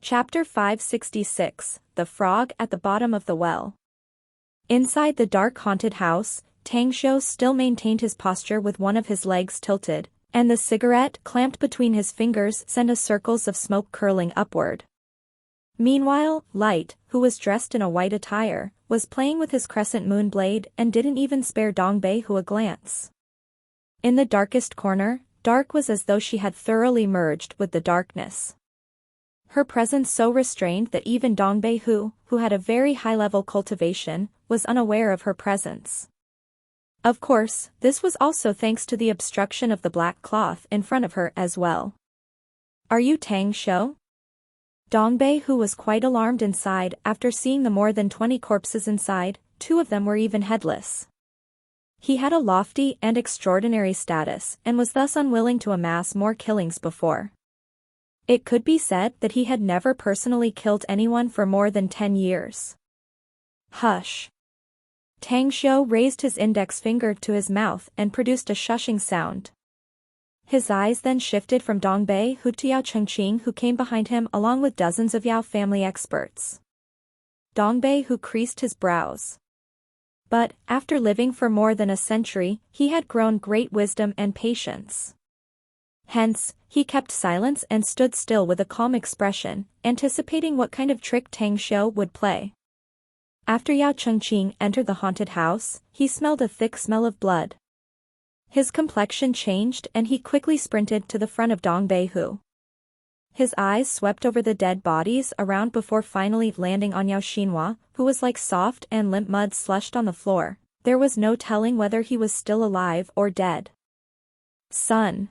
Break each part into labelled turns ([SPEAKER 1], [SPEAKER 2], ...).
[SPEAKER 1] Chapter 566, The Frog at the Bottom of the Well. Inside the dark haunted house, Tang Xiu still maintained his posture with one of his legs tilted, and the cigarette clamped between his fingers sent circles of smoke curling upward. Meanwhile, Light, who was dressed in a white attire, was playing with his crescent moon blade and didn't even spare Dong Beihu a glance. In the darkest corner, dark was as though she had thoroughly merged with the darkness. Her presence so restrained that even Dong Beihu, who had a very high-level cultivation, was unaware of her presence. Of course, this was also thanks to the obstruction of the black cloth in front of her as well. "Are you Tang Xiu?" Dong Beihu was quite alarmed inside after seeing the more than 20 corpses inside. 2 of them were even headless. He had a lofty and extraordinary status and was thus unwilling to amass more killings before. It could be said that he had never personally killed anyone for more than 10 years. "Hush." Tang Xiu raised his index finger to his mouth and produced a shushing sound. His eyes then shifted from Dong Beihu to Yao Chengqing, who came behind him along with dozens of Yao family experts. Dong Beihu creased his brows. But, after living for more than a century, he had grown great wisdom and patience. Hence, he kept silence and stood still with a calm expression, anticipating what kind of trick Tang Xiu would play. After Yao Chengqing entered the haunted house, he smelled a thick smell of blood. His complexion changed and he quickly sprinted to the front of Dong Beihu. His eyes swept over the dead bodies around before finally landing on Yao Xinhua, who was like soft and limp mud slushed on the floor. There was no telling whether he was still alive or dead. "Son!"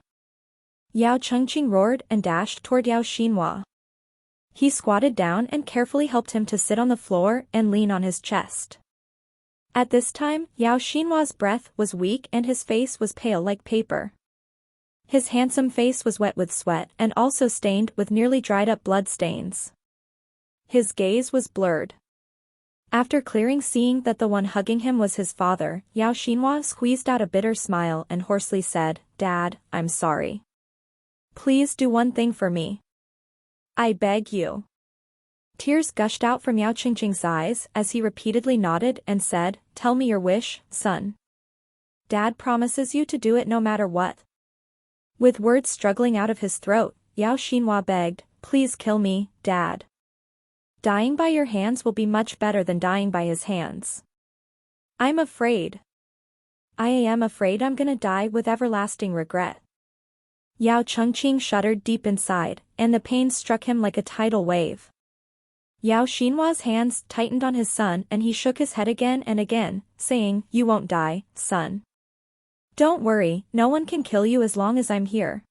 [SPEAKER 1] Yao Chengqing roared and dashed toward Yao Xinhua. He squatted down and carefully helped him to sit on the floor and lean on his chest. At this time, Yao Xinhua's breath was weak and his face was pale like paper. His handsome face was wet with sweat and also stained with nearly dried-up blood stains. His gaze was blurred. After clearing seeing that the one hugging him was his father, Yao Xinhua squeezed out a bitter smile and hoarsely said, "Dad, I'm sorry. Please do one thing for me. I beg you." Tears gushed out from Yao Chengqing's eyes as he repeatedly nodded and said, "Tell me your wish, son. Dad promises you to do it no matter what." With words struggling out of his throat, Yao Xinhua begged, "Please kill me, Dad. Dying by your hands will be much better than dying by his hands. I'm afraid. I am afraid I'm gonna die with everlasting regret." Yao Chengqing shuddered deep inside, and the pain struck him like a tidal wave. Yao Xinhua's hands tightened on his son and he shook his head again and again, saying, "You won't die, son. Don't worry, no one can kill you as long as I'm here."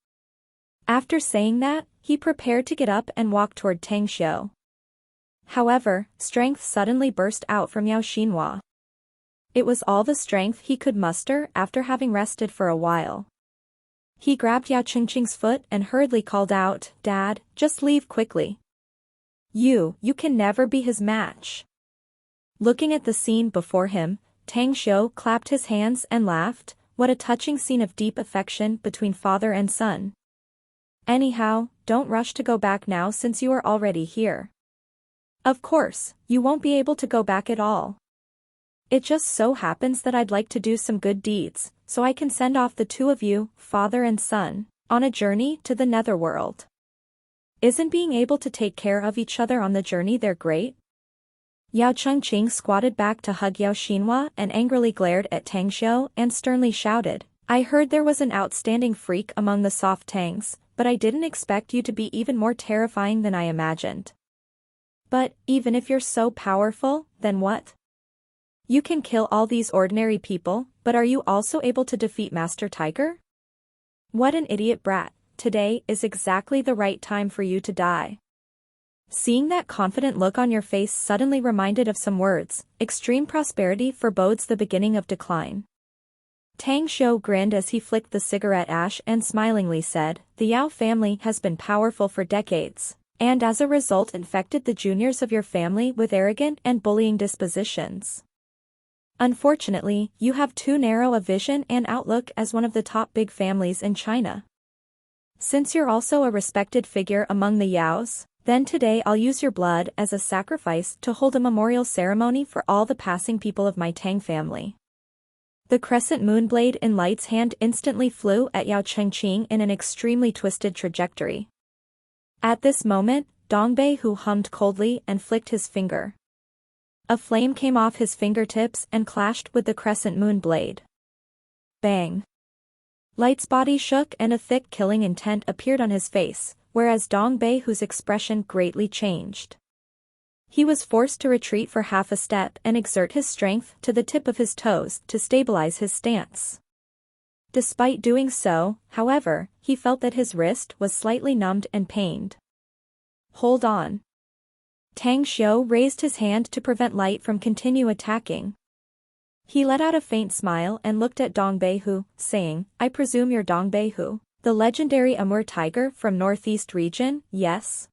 [SPEAKER 1] After saying that, he prepared to get up and walk toward Tang Xiu. However, strength suddenly burst out from Yao Xinhua. It was all the strength he could muster after having rested for a while. He grabbed Yao Chengqing's foot and hurriedly called out, "Dad, just leave quickly. You can never be his match." Looking at the scene before him, Tang Xiu clapped his hands and laughed. What a touching scene of deep affection between father and son. "Anyhow, don't rush to go back now since you are already here. Of course, you won't be able to go back at all. It just so happens that I'd like to do some good deeds, so I can send off the 2 of you, father and son, on a journey to the netherworld. Isn't being able to take care of each other on the journey there great?" Yao Chengqing squatted back to hug Yao Xinhua and angrily glared at Tang Xiu and sternly shouted, "I heard there was an outstanding freak among the soft Tangs, but I didn't expect you to be even more terrifying than I imagined. But, even if you're so powerful, then what? You can kill all these ordinary people, but are you also able to defeat Master Tiger? What an idiot brat. Today is exactly the right time for you to die." Seeing that confident look on your face suddenly reminded of some words, "Extreme prosperity forebodes the beginning of decline." Tang Xiu grinned as he flicked the cigarette ash and smilingly said, "The Yao family has been powerful for decades, and as a result infected the juniors of your family with arrogant and bullying dispositions. Unfortunately, you have too narrow a vision and outlook as one of the top big families in China. Since you're also a respected figure among the Yaos, Then today I'll use your blood as a sacrifice to hold a memorial ceremony for all the passing people of my Tang family. The crescent moon blade in Light's hand instantly flew at Yao Chengqing in an extremely twisted trajectory. At this moment, Dongbei Hu hummed coldly and flicked his finger. A flame came off his fingertips and clashed with the crescent moon blade. Bang! Light's body shook and a thick killing intent appeared on his face, whereas Dongbei Hu's expression greatly changed. He was forced to retreat for half a step and exert his strength to the tip of his toes to stabilize his stance. Despite doing so, however, he felt that his wrist was slightly numbed and pained. Hold on. Tang Xiu raised his hand to prevent Light from continue attacking. He let out a faint smile and looked at Dongbei Hu, saying, I presume you're Dongbei Hu, the legendary Amur tiger from Northeast region, yes?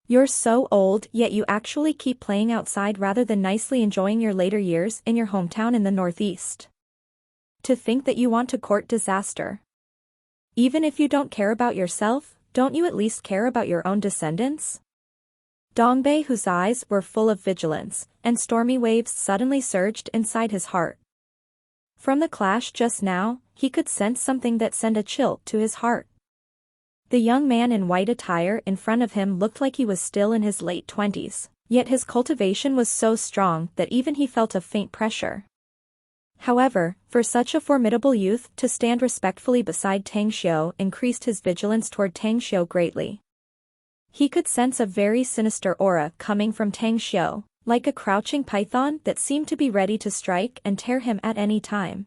[SPEAKER 1] You're so old yet you actually keep playing outside rather than nicely enjoying your later years in your hometown in the Northeast. To think that you want to court disaster. Even if you don't care about yourself, don't you at least care about your own descendants? Dongbei Hu's eyes were full of vigilance, and stormy waves suddenly surged inside his heart. From the clash just now, he could sense something that sent a chill to his heart. The young man in white attire in front of him looked like he was still in his late 20s, yet his cultivation was so strong that even he felt a faint pressure. However, for such a formidable youth to stand respectfully beside Tang Xiu increased his vigilance toward Tang Xiu greatly. He could sense a very sinister aura coming from Tang Xiu, like a crouching python that seemed to be ready to strike and tear him at any time.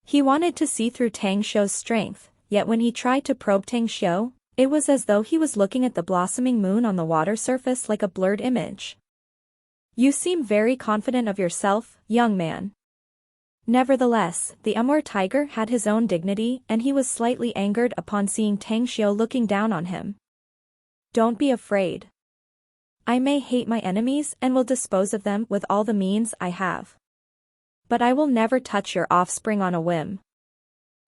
[SPEAKER 1] He wanted to see through Tang Xiu's strength, yet when he tried to probe Tang Xiu, it was as though he was looking at the blossoming moon on the water surface like a blurred image. You seem very confident of yourself, young man. Nevertheless, the Amur tiger had his own dignity and he was slightly angered upon seeing Tang Xiu looking down on him. Don't be afraid. I may hate my enemies and will dispose of them with all the means I have. But I will never touch your offspring on a whim.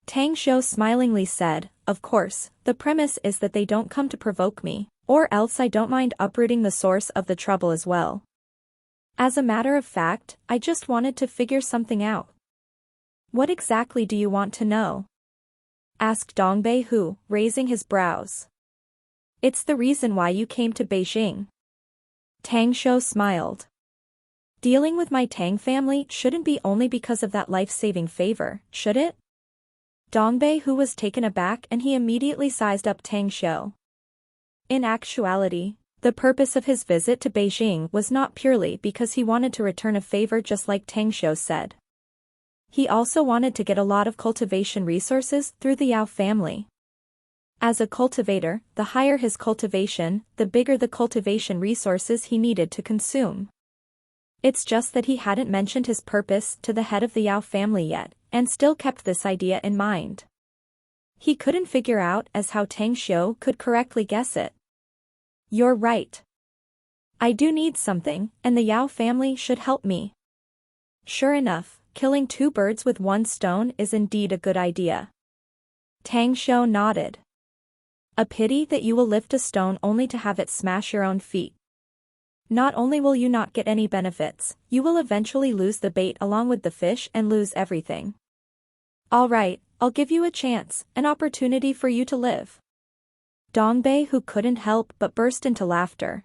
[SPEAKER 1] Tang Xiu smilingly said, of course, the premise is that they don't come to provoke me, or else I don't mind uprooting the source of the trouble as well. As a matter of fact, I just wanted to figure something out. What exactly do you want to know? Asked Dongbei Hu, raising his brows. It's the reason why you came to Beijing. Tang Xiu smiled. Dealing with my Tang family shouldn't be only because of that life-saving favor, should it? Dongbei Hu was taken aback and he immediately sized up Tang Xiu. In actuality, the purpose of his visit to Beijing was not purely because he wanted to return a favor just like Tang Xiu said. He also wanted to get a lot of cultivation resources through the Yao family. As a cultivator, the higher his cultivation, the bigger the cultivation resources he needed to consume. It's just that he hadn't mentioned his purpose to the head of the Yao family yet, and still kept this idea in mind. He couldn't figure out as how Tang Xiu could correctly guess it. You're right. I do need something, and the Yao family should help me. Sure enough, killing two birds with one stone is indeed a good idea. Tang Xiu nodded. A pity that you will lift a stone only to have it smash your own feet. Not only will you not get any benefits, you will eventually lose the bait along with the fish and lose everything. All right, I'll give you a chance, an opportunity for you to live. Dongbei Hu couldn't help but burst into laughter.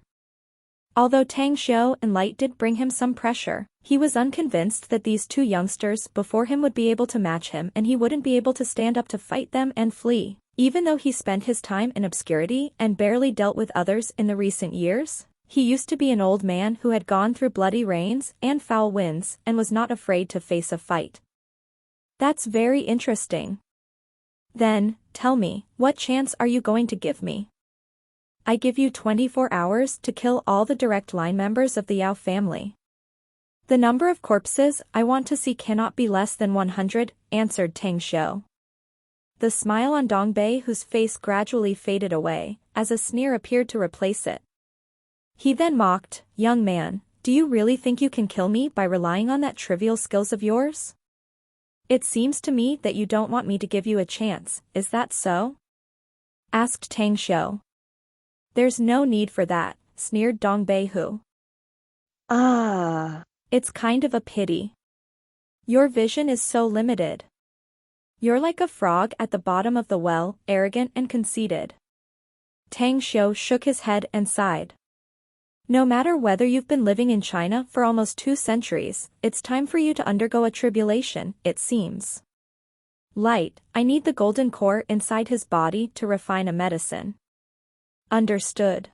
[SPEAKER 1] Although Tang Xiu and Light did bring him some pressure, he was unconvinced that these two youngsters before him would be able to match him and he wouldn't be able to stand up to fight them and flee. Even though he spent his time in obscurity and barely dealt with others in the recent years, he used to be an old man who had gone through bloody rains and foul winds and was not afraid to face a fight. That's very interesting. Then, tell me, what chance are you going to give me? I give you 24 hours to kill all the direct line members of the Yao family. The number of corpses I want to see cannot be less than 100, answered Tang Xiu. The smile on Dongbei Hu's face gradually faded away, as a sneer appeared to replace it. He then mocked, young man, do you really think you can kill me by relying on that trivial skills of yours? It seems to me that you don't want me to give you a chance, is that so? Asked Tang Xiu. There's no need for that, sneered Dong Bei-hu.
[SPEAKER 2] Ah.
[SPEAKER 1] It's kind of a pity. Your vision is so limited. You're like a frog at the bottom of the well, arrogant and conceited. Tang Xiu shook his head and sighed. No matter whether you've been living in China for almost 2 centuries, it's time for you to undergo a tribulation, it seems. Light, I need the golden core inside his body to refine a medicine. Understood.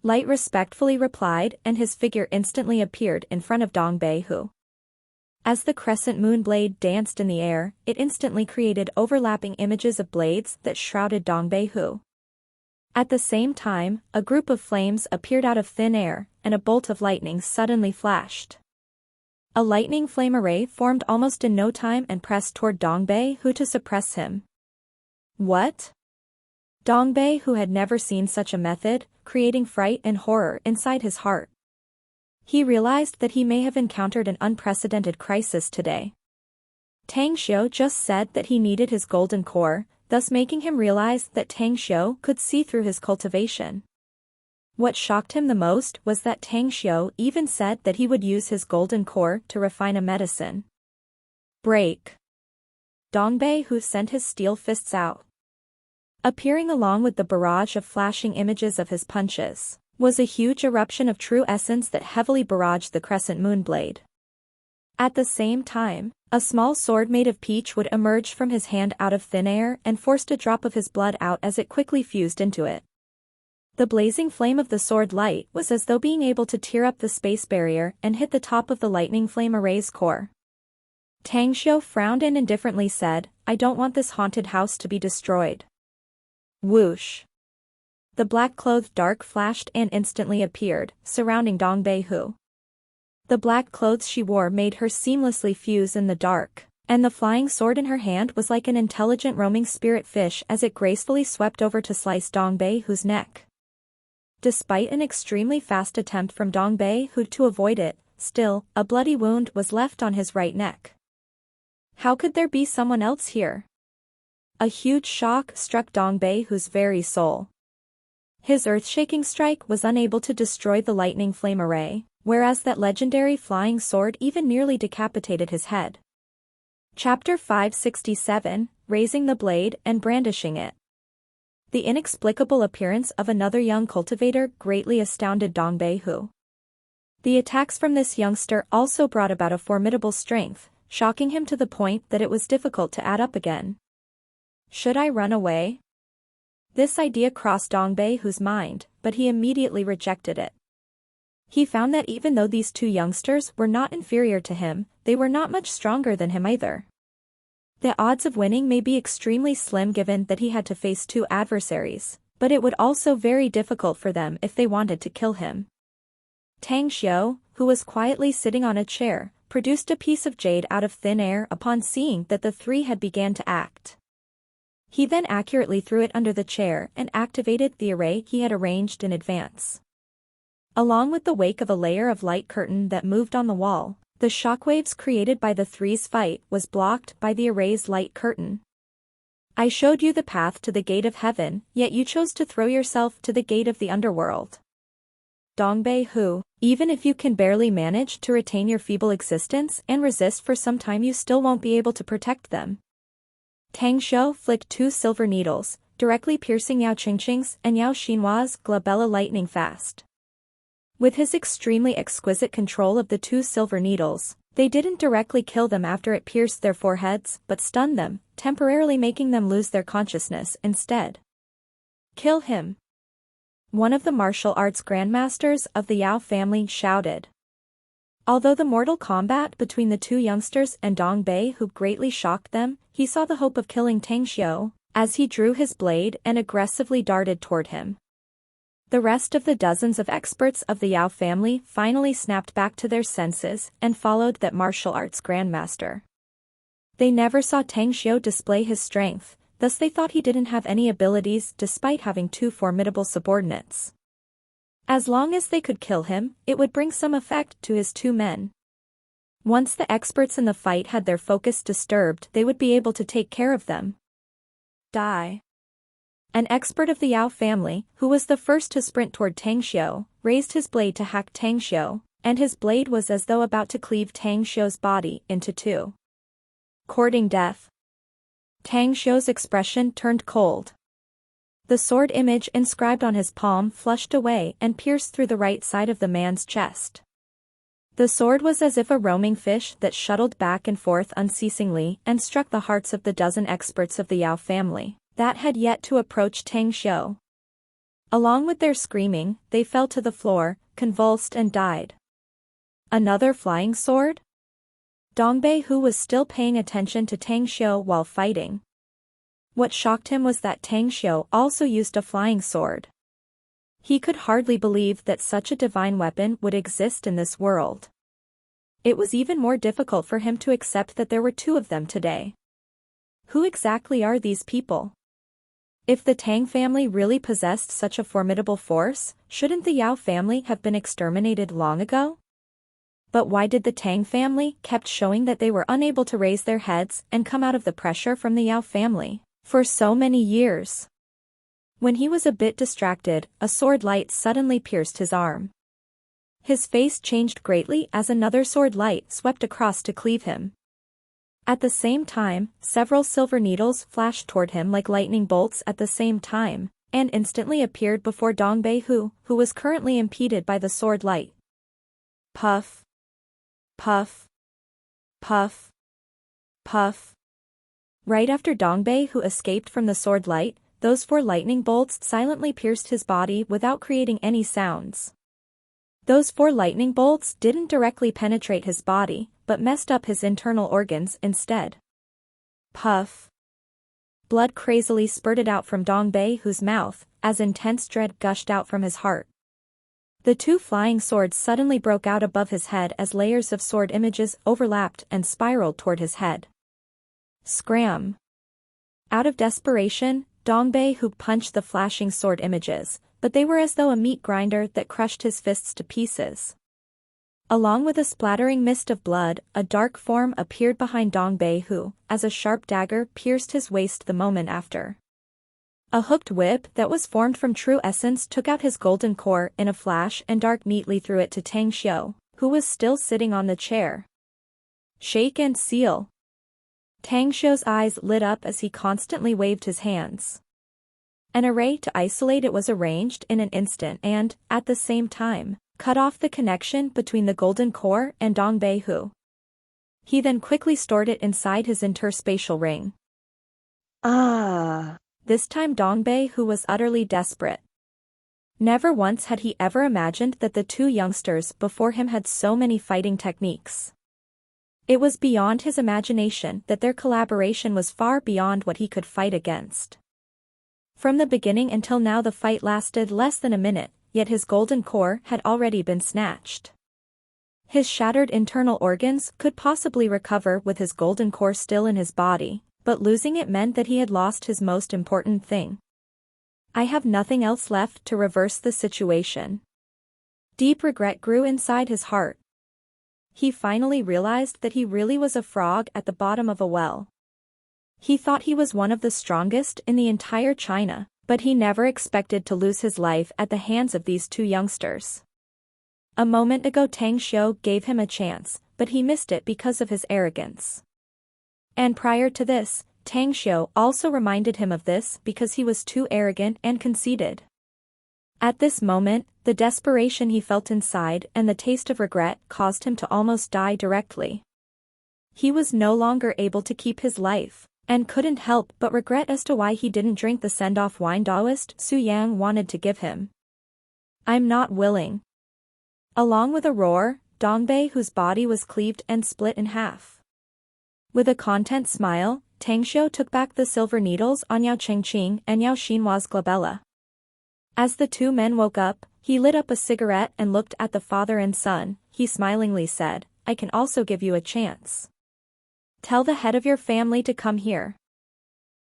[SPEAKER 1] Light respectfully replied, and his figure instantly appeared in front of Dong Bei-hu. As the crescent moon blade danced in the air, it instantly created overlapping images of blades that shrouded Dong Bei-hu. At the same time, a group of flames appeared out of thin air, and a bolt of lightning suddenly flashed. A lightning flame array formed almost in no time and pressed toward Dong Bei-hu to suppress him. What? Dong Bei-hu had never seen such a method, creating fright and horror inside his heart. He realized that he may have encountered an unprecedented crisis today. Tang Xiu just said that he needed his golden core, thus making him realize that Tang Xiu could see through his cultivation. What shocked him the most was that Tang Xiu even said that he would use his golden core to refine a medicine. Break. Dong Bei-hu sent his steel fists out. Appearing along with the barrage of flashing images of his punches, was a huge eruption of true essence that heavily barraged the crescent moon blade. At the same time, a small sword made of peach wood emerged from his hand out of thin air and forced a drop of his blood out as it quickly fused into it. The blazing flame of the sword light was as though being able to tear up the space barrier and hit the top of the lightning flame array's core. Tang Xiu frowned and indifferently said, I don't want this haunted house to be destroyed. Whoosh. The black-clothed dark flashed and instantly appeared, surrounding Dong Bei-hu. The black clothes she wore made her seamlessly fuse in the dark, and the flying sword in her hand was like an intelligent roaming spirit fish as it gracefully swept over to slice Dong Bei-hu's neck. Despite an extremely fast attempt from Dong Bei-hu to avoid it, still, a bloody wound was left on his right neck. How could there be someone else here? A huge shock struck Dong Bei-hu's very soul. His earth-shaking strike was unable to destroy the lightning flame array, whereas that legendary flying sword even nearly decapitated his head. Chapter 567, Raising the Blade and Brandishing It. The inexplicable appearance of another young cultivator greatly astounded Dong Bei-hu. The attacks from this youngster also brought about a formidable strength, shocking him to the point that it was difficult to add up again. Should I run away? This idea crossed Dong Bei-hu's mind, but he immediately rejected it. He found that even though these 2 youngsters were not inferior to him, they were not much stronger than him either. The odds of winning may be extremely slim given that he had to face 2 adversaries, but it would also be very difficult for them if they wanted to kill him. Tang Xiu, who was quietly sitting on a chair, produced a piece of jade out of thin air upon seeing that the 3 had begun to act. He then accurately threw it under the chair and activated the array he had arranged in advance. Along with the wake of a layer of light curtain that moved on the wall, the shockwaves created by the 3's fight was blocked by the array's light curtain. I showed you the path to the gate of heaven, yet you chose to throw yourself to the gate of the underworld. Dong Bei-hu, even if you can barely manage to retain your feeble existence and resist for some time, you still won't be able to protect them. Tang Xiu flicked 2 silver needles, directly piercing Yao Qingqing's and Yao Xinhua's glabella lightning fast. With his extremely exquisite control of the 2 silver needles, they didn't directly kill them after it pierced their foreheads, but stunned them, temporarily making them lose their consciousness instead. Kill him! One of the martial arts grandmasters of the Yao family shouted. Although the mortal combat between the 2 youngsters and Dong Bei-hu greatly shocked them, he saw the hope of killing Tang Xiu, as he drew his blade and aggressively darted toward him. The rest of the dozens of experts of the Yao family finally snapped back to their senses and followed that martial arts grandmaster. They never saw Tang Xiu display his strength, thus they thought he didn't have any abilities despite having 2 formidable subordinates. As long as they could kill him, it would bring some effect to his 2 men. Once the experts in the fight had their focus disturbed, they would be able to take care of them. Die. An expert of the Yao family, who was the first to sprint toward Tang Xiu, raised his blade to hack Tang Xiu, and his blade was as though about to cleave Tang Xiu's body into two. Courting death. Tang Xiu's expression turned cold. The sword image inscribed on his palm flushed away and pierced through the right side of the man's chest. The sword was as if a roaming fish that shuttled back and forth unceasingly and struck the hearts of the dozen experts of the Yao family that had yet to approach Tang Xiu. Along with their screaming, they fell to the floor, convulsed and died. Another flying sword? Dongbei, who was still paying attention to Tang Xiu while fighting. What shocked him was that Tang Xiu also used a flying sword. He could hardly believe that such a divine weapon would exist in this world. It was even more difficult for him to accept that there were two of them today. Who exactly are these people? If the Tang family really possessed such a formidable force, shouldn't the Yao family have been exterminated long ago? But why did the Tang family kept showing that they were unable to raise their heads and come out of the pressure from the Yao family for so many years? When he was a bit distracted, a sword light suddenly pierced his arm. His face changed greatly as another sword light swept across to cleave him. At the same time, several silver needles flashed toward him like lightning bolts at the same time, and instantly appeared before Dongbei who was currently impeded by the sword light. Puff. Puff. Puff. Puff. Right after Dongbei who escaped from the sword light, those 4 lightning bolts silently pierced his body without creating any sounds. Those 4 lightning bolts didn't directly penetrate his body, but messed up his internal organs instead. Puff. Blood crazily spurted out from Dongbei whose mouth, as intense dread gushed out from his heart. The 2 flying swords suddenly broke out above his head as layers of sword images overlapped and spiraled toward his head. Scram. Out of desperation, Dongbei who punched the flashing sword images, but they were as though a meat grinder that crushed his fists to pieces. Along with a splattering mist of blood, a dark form appeared behind Dongbei who, as a sharp dagger pierced his waist the moment after. A hooked whip that was formed from true essence took out his golden core in a flash and dark neatly threw it to Tang Xiu, who was still sitting on the chair. Shake and seal. Tang Xiu's eyes lit up as he constantly waved his hands. An array to isolate it was arranged in an instant and, at the same time, cut off the connection between the golden core and Dongbei who. He then quickly stored it inside his interspatial ring. This time Dongbei who was utterly desperate. Never once had he ever imagined that the 2 youngsters before him had so many fighting techniques. It was beyond his imagination that their collaboration was far beyond what he could fight against. From the beginning until now the fight lasted less than a minute, yet his golden core had already been snatched. His shattered internal organs could possibly recover with his golden core still in his body, but losing it meant that he had lost his most important thing. I have nothing else left to reverse the situation. Deep regret grew inside his heart. He finally realized that he really was a frog at the bottom of a well. He thought he was one of the strongest in the entire China, but he never expected to lose his life at the hands of these 2 youngsters. A moment ago Tang Xiu gave him a chance, but he missed it because of his arrogance. And prior to this, Tang Xiu also reminded him of this because he was too arrogant and conceited. At this moment, the desperation he felt inside and the taste of regret caused him to almost die directly. He was no longer able to keep his life, and couldn't help but regret as to why he didn't drink the send-off wine Taoist Su Yang wanted to give him. I'm not willing. Along with a roar, Dongbei whose body was cleaved and split in half. With a content smile, Tang Xiu took back the silver needles on Yao Chengqing and Yao Xinhua's glabella. As the 2 men woke up, he lit up a cigarette and looked at the father and son. He smilingly said, I can also give you a chance. Tell the head of your family to come here.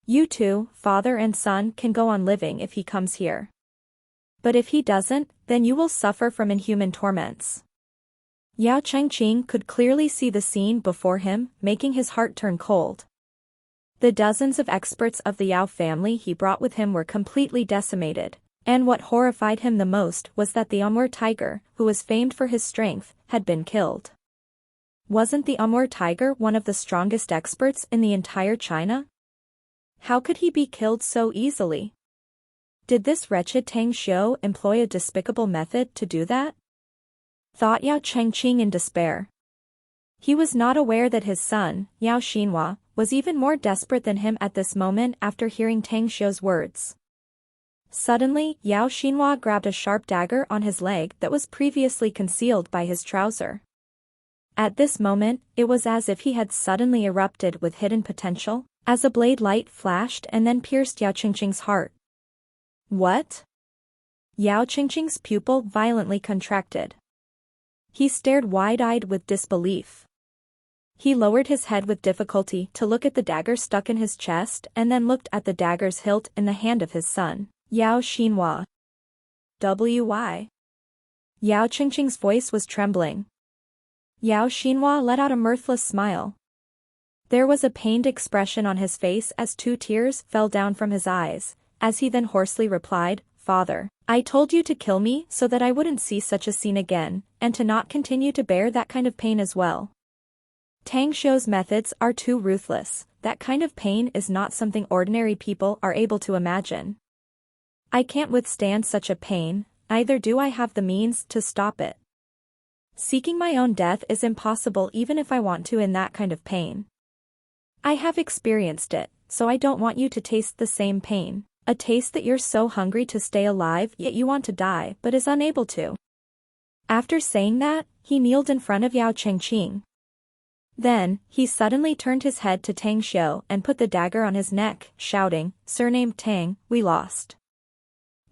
[SPEAKER 1] You 2, father and son, can go on living if he comes here. But if he doesn't, then you will suffer from inhuman torments. Yao Chengqing could clearly see the scene before him, making his heart turn cold. The dozens of experts of the Yao family he brought with him were completely decimated, and what horrified him the most was that the Amur tiger, who was famed for his strength, had been killed. Wasn't the Amur tiger one of the strongest experts in the entire China? How could he be killed so easily? Did this wretched Tang Xiu employ a despicable method to do that? Thought Yao Chengqing in despair. He was not aware that his son, Yao Xinhua, was even more desperate than him at this moment after hearing Tang Xiu's words. Suddenly, Yao Xinhua grabbed a sharp dagger on his leg that was previously concealed by his trouser. At this moment, it was as if he had suddenly erupted with hidden potential, as a blade light flashed and then pierced Yao Chengqing's heart. What? Yao Chengqing's pupil violently contracted. He stared wide-eyed with disbelief. He lowered his head with difficulty to look at the dagger stuck in his chest and then looked at the dagger's hilt in the hand of his son, Yao Xinhua. Why? Yao Chengqing's voice was trembling. Yao Xinhua let out a mirthless smile. There was a pained expression on his face as 2 tears fell down from his eyes, as he then hoarsely replied, "Father, I told you to kill me so that I wouldn't see such a scene again, and to not continue to bear that kind of pain as well. Tang Xiu's methods are too ruthless. That kind of pain is not something ordinary people are able to imagine. I can't withstand such a pain, neither do I have the means to stop it. Seeking my own death is impossible even if I want to in that kind of pain. I have experienced it, so I don't want you to taste the same pain, a taste that you're so hungry to stay alive yet you want to die but is unable to." After saying that, he kneeled in front of Yao Chengqing. Then, he suddenly turned his head to Tang Xiu and put the dagger on his neck, shouting, "Surnamed Tang, we lost.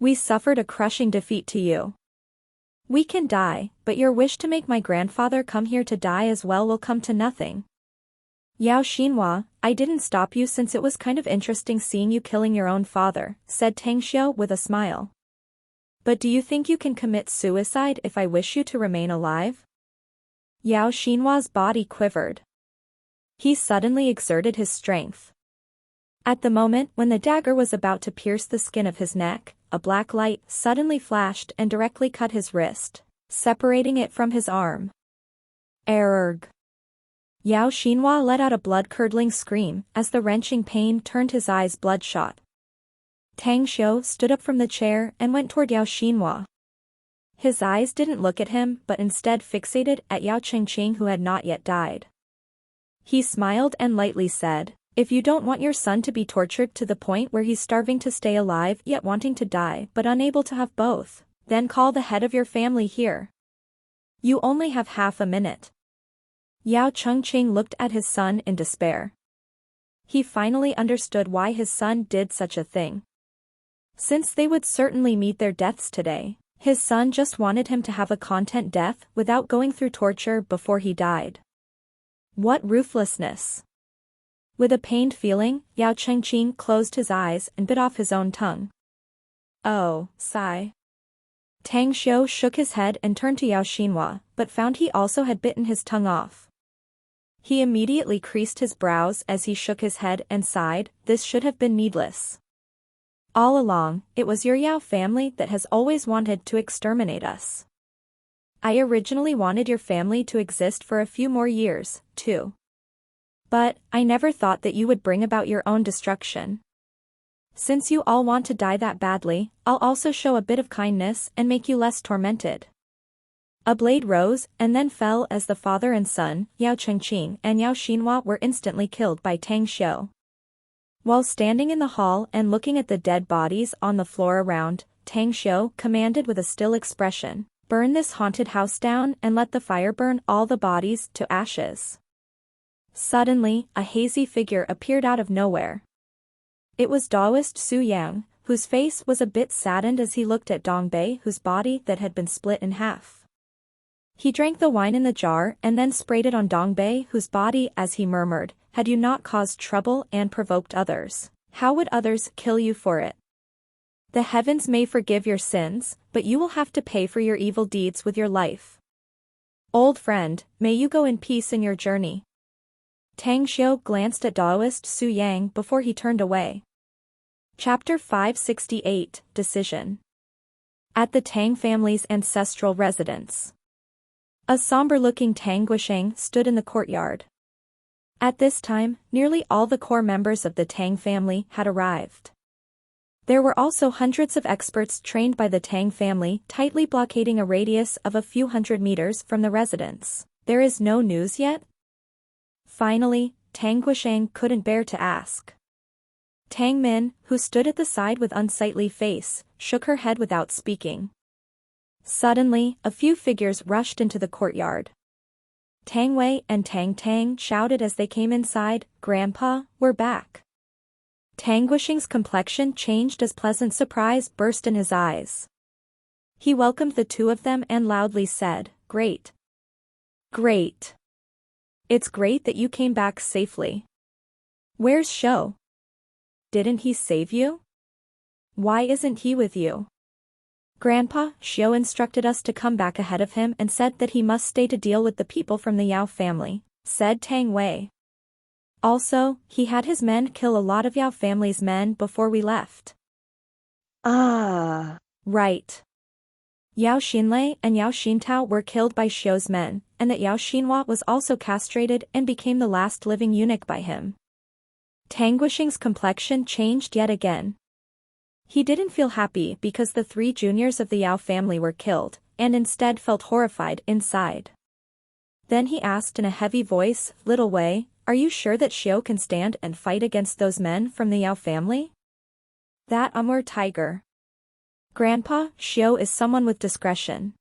[SPEAKER 1] We suffered a crushing defeat to you. We can die, but your wish to make my grandfather come here to die as well will come to nothing. Yao Xinhua, I didn't stop you since it was kind of interesting seeing you killing your own father," said Tang Xiu with a smile. "But do you think you can commit suicide if I wish you to remain alive?" Yao Xinhua's body quivered. He suddenly exerted his strength. At the moment when the dagger was about to pierce the skin of his neck, a black light suddenly flashed and directly cut his wrist, separating it from his arm. Erg! Yao Xinhua let out a blood-curdling scream as the wrenching pain turned his eyes bloodshot. Tang Xiu stood up from the chair and went toward Yao Xinhua. His eyes didn't look at him but instead fixated at Yao Chengqing, who had not yet died. He smiled and lightly said, "If you don't want your son to be tortured to the point where he's starving to stay alive yet wanting to die but unable to have both, then call the head of your family here. You only have half a minute." Yao Chengqing looked at his son in despair. He finally understood why his son did such a thing. Since they would certainly meet their deaths today, his son just wanted him to have a content death without going through torture before he died. What ruthlessness! With a pained feeling, Yao Chengqing closed his eyes and bit off his own tongue. "Oh, sigh." Tang Xiu shook his head and turned to Yao Xinhua, but found he also had bitten his tongue off. He immediately creased his brows as he shook his head and sighed, "This should have been needless. All along, it was your Yao family that has always wanted to exterminate us. I originally wanted your family to exist for a few more years, too. But, I never thought that you would bring about your own destruction. Since you all want to die that badly, I'll also show a bit of kindness and make you less tormented." A blade rose and then fell as the father and son, Yao Chengqing and Yao Xinhua, were instantly killed by Tang Xiu. While standing in the hall and looking at the dead bodies on the floor around, Tang Xiu commanded with a still expression, "Burn this haunted house down and let the fire burn all the bodies to ashes." Suddenly, a hazy figure appeared out of nowhere. It was Daoist Su Yang, whose face was a bit saddened as he looked at Dong Bei, whose body that had been split in half. He drank the wine in the jar and then sprayed it on Dong Bei, whose body, as he murmured, "Had you not caused trouble and provoked others, how would others kill you for it? The heavens may forgive your sins, but you will have to pay for your evil deeds with your life. Old friend, may you go in peace in your journey." Tang Xiu glanced at Daoist Su Yang before he turned away. Chapter 568, Decision. At the Tang family's ancestral residence. A somber-looking Tang Guisheng stood in the courtyard. At this time, nearly all the core members of the Tang family had arrived. There were also hundreds of experts trained by the Tang family tightly blockading a radius of a few hundred meters from the residence. There is no news yet? Finally, Tang Guisheng couldn't bear to ask. Tang Min, who stood at the side with unsightly face, shook her head without speaking. Suddenly, a few figures rushed into the courtyard. Tang Wei and Tang Tang shouted as they came inside, "Grandpa, we're back." Tang Guisheng's complexion changed as pleasant surprise burst in his eyes. He welcomed the two of them and loudly said, "Great. Great. It's great that you came back safely. Where's Shou? Didn't he save you? Why isn't he with you?" "Grandpa, Xiu instructed us to come back ahead of him and said that he must stay to deal with the people from the Yao family," said Tang Wei. "Also, he had his men kill a lot of Yao family's men before we left."
[SPEAKER 2] Ah.
[SPEAKER 1] Right. Yao Xinlei and Yao Xintao were killed by Xiu's men, and that Yao Xinhua was also castrated and became the last living eunuch by him. Tang Guisheng's complexion changed yet again. He didn't feel happy because the three juniors of the Yao family were killed, and instead felt horrified inside. Then he asked in a heavy voice, "Little Wei, are you sure that Xiu can stand and fight against those men from the Yao family?" "That tiger. Grandpa, Xiu is someone with discretion.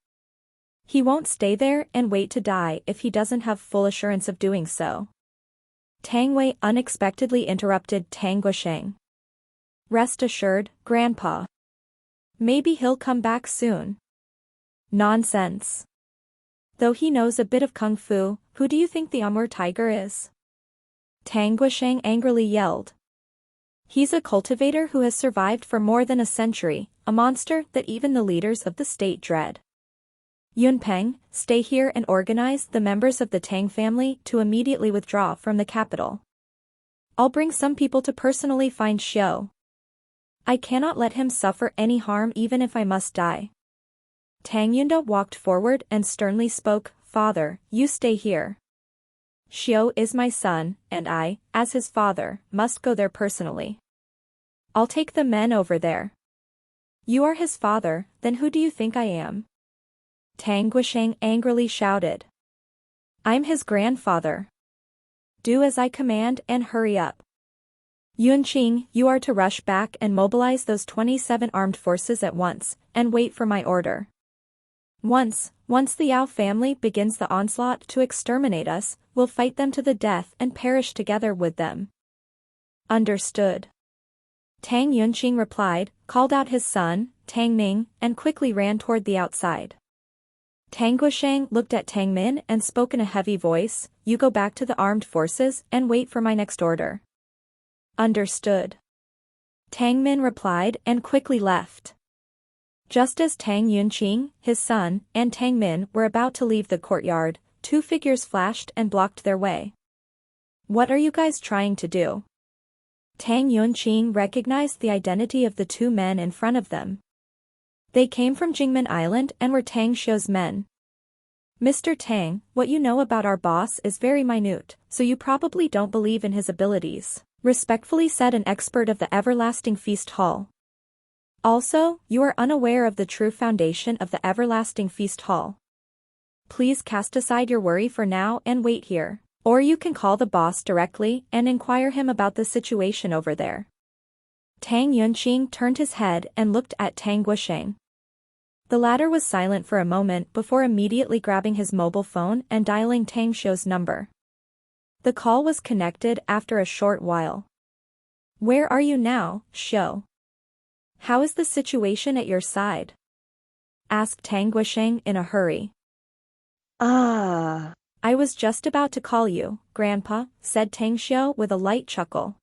[SPEAKER 1] He won't stay there and wait to die if he doesn't have full assurance of doing so." Tang Wei unexpectedly interrupted Tang Guisheng. "Rest assured, Grandpa. Maybe he'll come back soon." "Nonsense. Though he knows a bit of kung fu, who do you think the tiger is?" Tang Guisheng angrily yelled. "He's a cultivator who has survived for more than a century, a monster that even the leaders of the state dread. Yunpeng, stay here and organize the members of the Tang family to immediately withdraw from the capital. I'll bring some people to personally find Xiu. I cannot let him suffer any harm even if I must die." Tang Yunda walked forward and sternly spoke, "Father, you stay here. Xiu is my son, and I, as his father, must go there personally. I'll take the men over there." "You are his father, then who do you think I am?" Tang Guisheng angrily shouted. "I'm his grandfather. Do as I command and hurry up. Yunqing, you are to rush back and mobilize those 27 armed forces at once, and wait for my order. Once the Yao family begins the onslaught to exterminate us, we'll fight them to the death and perish together with them." "Understood." Tang Yunqing replied, called out his son, Tang Ning, and quickly ran toward the outside. Tang Guisheng looked at Tang Min and spoke in a heavy voice, "You go back to the armed forces and wait for my next order." "Understood." Tang Min replied and quickly left. Just as Tang Yunqing, his son, and Tang Min were about to leave the courtyard, two figures flashed and blocked their way. "What are you guys trying to do?" Tang Yunqing recognized the identity of the two men in front of them. They came from Jingmen Island and were Tang Xiu's men. "Mr. Tang, what you know about our boss is very minute, so you probably don't believe in his abilities," respectfully said an expert of the Everlasting Feast Hall. "Also, you are unaware of the true foundation of the Everlasting Feast Hall. Please cast aside your worry for now and wait here, or you can call the boss directly and inquire him about the situation over there." Tang Yunqing turned his head and looked at Tang Guisheng. The latter was silent for a moment before immediately grabbing his mobile phone and dialing Tang Xiu's number. The call was connected after a short while. "Where are you now, Xiu? How is the situation at your side?" asked Tang Guisheng in a hurry.
[SPEAKER 2] Ah.
[SPEAKER 1] "I was just about to call you, Grandpa," said Tang Xiu with a light chuckle.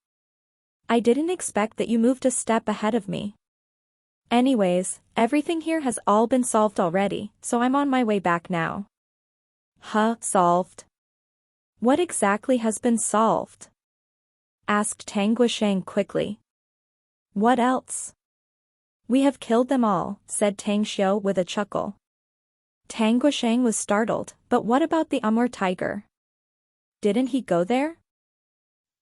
[SPEAKER 1] "I didn't expect that you moved a step ahead of me. Anyways, everything here has all been solved already, so I'm on my way back now." "Huh, solved? What exactly has been solved? Asked Tang Guisheng quickly. What else? We have killed them all, said Tang Xiu with a chuckle. Tang Guisheng was startled, but what about the Amur tiger? Didn't he go there?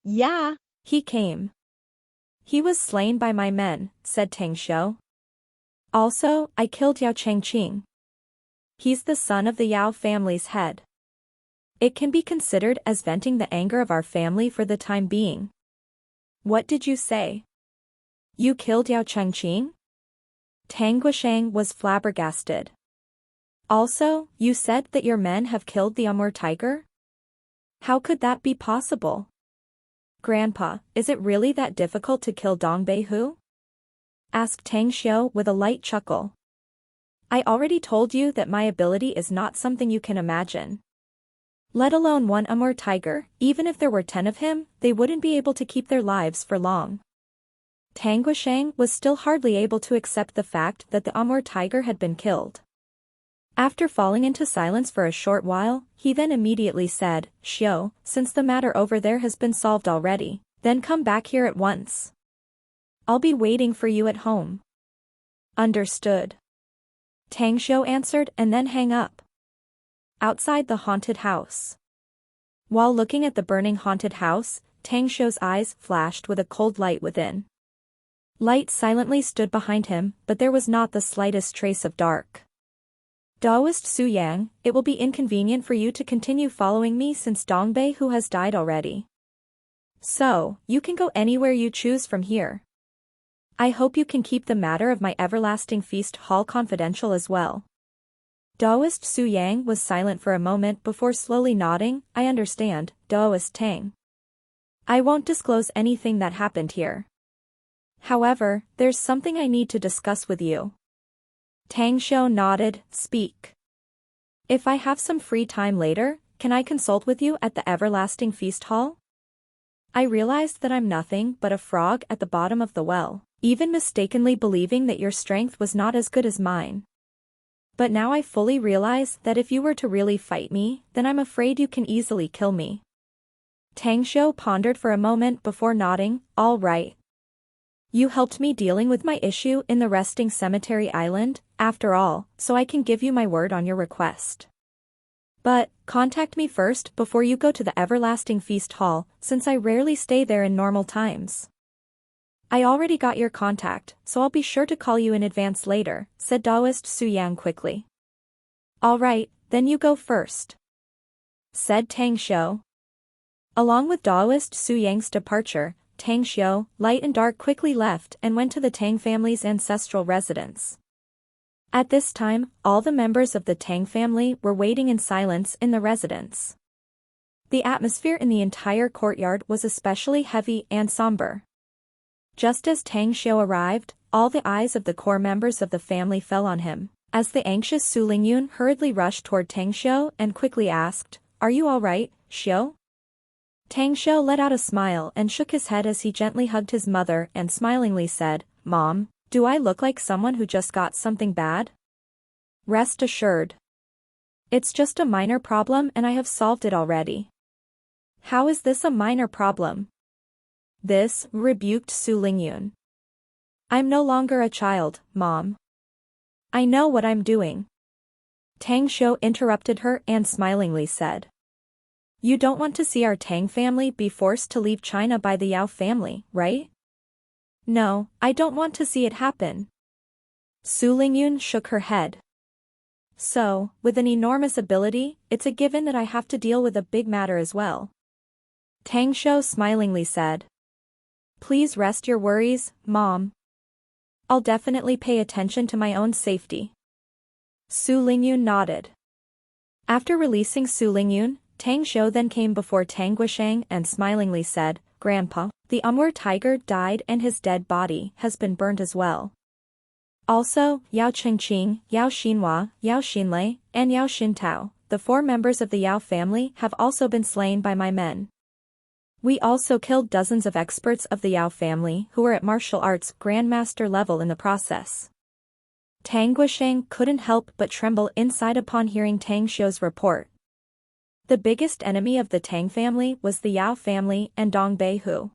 [SPEAKER 2] Yeah.
[SPEAKER 1] He came. He was slain by my men, said Tang Xiu. Also, I killed Yao Changqing. He's the son of the Yao family's head. It can be considered as venting the anger of our family for the time being. What did you say? You killed Yao Changqing? Tang Guisheng was flabbergasted. Also, you said that your men have killed the Amur tiger? How could that be possible? Grandpa, is it really that difficult to kill Dongbei Hu? Asked Tang Xiu with a light chuckle. I already told you that my ability is not something you can imagine. Let alone one Amur tiger, even if there were 10 of him, they wouldn't be able to keep their lives for long. Tang Guisheng was still hardly able to accept the fact that the Amur tiger had been killed. After falling into silence for a short while, he then immediately said, Xiu, since the matter over there has been solved already, then come back here at once. I'll be waiting for you at home. Understood. Tang Xiu answered and then hang up. Outside the haunted house. While looking at the burning haunted house, Tang Xiu's eyes flashed with a cold light within. Light silently stood behind him, but there was not the slightest trace of dark. Daoist Su Yang, it will be inconvenient for you to continue following me since Dongbei Hu has died already. So, you can go anywhere you choose from here. I hope you can keep the matter of my everlasting feast hall confidential as well. Daoist Su Yang was silent for a moment before slowly nodding, I understand, Daoist Tang. I won't disclose anything that happened here. However, there's something I need to discuss with you. Tang Xiu nodded, speak. If I have some free time later, can I consult with you at the Everlasting Feast Hall? I realized that I'm nothing but a frog at the bottom of the well, even mistakenly believing that your strength was not as good as mine. But now I fully realize that if you were to really fight me, then I'm afraid you can easily kill me. Tang Xiu pondered for a moment before nodding, all right. You helped me dealing with my issue in the resting cemetery island, after all, so I can give you my word on your request. But, contact me first before you go to the Everlasting Feast Hall, since I rarely stay there in normal times. I already got your contact, so I'll be sure to call you in advance later, said Daoist Su Yang quickly. All right, then you go first, said Tang Xiu. Along with Daoist Su Yang's departure, Tang Xiu, Light and Dark quickly left and went to the Tang family's ancestral residence. At this time, all the members of the Tang family were waiting in silence in the residence. The atmosphere in the entire courtyard was especially heavy and somber. Just as Tang Xiu arrived, all the eyes of the core members of the family fell on him, as the anxious Su Lingyun hurriedly rushed toward Tang Xiu and quickly asked, Are you all right, Xiu? Tang Xiu let out a smile and shook his head as he gently hugged his mother and smilingly said, Mom, do I look like someone who just got something bad? Rest assured. It's just a minor problem and I have solved it already. How is this a minor problem? This rebuked Su Lingyun. I'm no longer a child, Mom. I know what I'm doing. Tang Xiu interrupted her and smilingly said. You don't want to see our Tang family be forced to leave China by the Yao family, right? No, I don't want to see it happen. Su Lingyun shook her head. So, with an enormous ability, it's a given that I have to deal with a big matter as well. Tang Xiu smilingly said. Please rest your worries, Mom. I'll definitely pay attention to my own safety. Su Lingyun nodded. After releasing Su Lingyun, Tang Xiu then came before Tang Guisheng and smilingly said, Grandpa, the Amur tiger died and his dead body has been burned as well. Also, Yao Chengqing, Yao Xinhua, Yao Xinlei, and Yao Xintao, the 4 members of the Yao family have also been slain by my men. We also killed dozens of experts of the Yao family who were at martial arts grandmaster level in the process. Tang Guisheng couldn't help but tremble inside upon hearing Tang Xiu's report. The biggest enemy of the Tang family was the Yao family and Dong Beihu.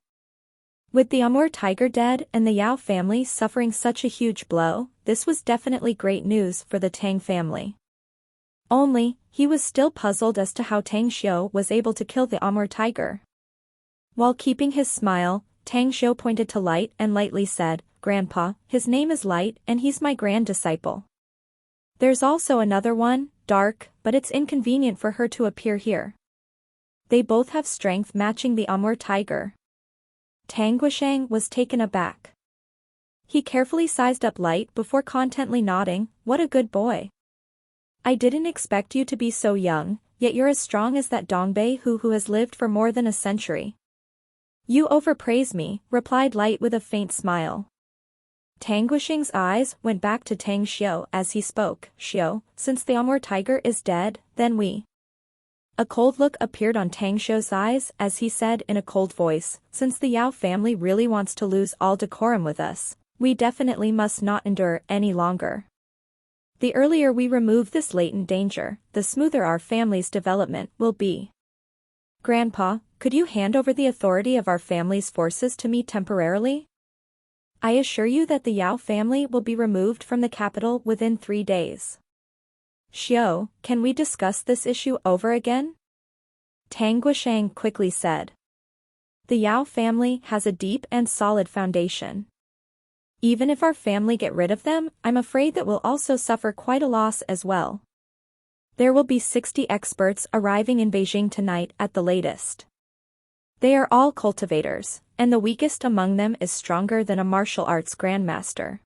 [SPEAKER 1] With the Amur tiger dead and the Yao family suffering such a huge blow, this was definitely great news for the Tang family. Only, he was still puzzled as to how Tang Xiu was able to kill the Amur tiger. While keeping his smile, Tang Xiu pointed to Light and lightly said, "Grandpa, his name is Light and he's my grand disciple. There's also another one, Dark, but it's inconvenient for her to appear here. They both have strength matching the Amur tiger." Tang Guisheng was taken aback. He carefully sized up Light before contently nodding, "What a good boy. I didn't expect you to be so young, yet you're as strong as that Dongbei who has lived for more than a century." "You overpraise me," replied Light with a faint smile. Tang Guisheng's eyes went back to Tang Xiu as he spoke, "Xiu, since the Amur tiger is dead, then we—" A cold look appeared on Tang Xiu's eyes as he said in a cold voice, "Since the Yao family really wants to lose all decorum with us, we definitely must not endure any longer. The earlier we remove this latent danger, the smoother our family's development will be. Grandpa, could you hand over the authority of our family's forces to me temporarily? I assure you that the Yao family will be removed from the capital within 3 days. Xiu, can we discuss this issue over again?" Tang Guisheng quickly said. "The Yao family has a deep and solid foundation. Even if our family get rid of them, I'm afraid that we'll also suffer quite a loss as well. There will be 60 experts arriving in Beijing tonight at the latest. They are all cultivators, and the weakest among them is stronger than a martial arts grandmaster.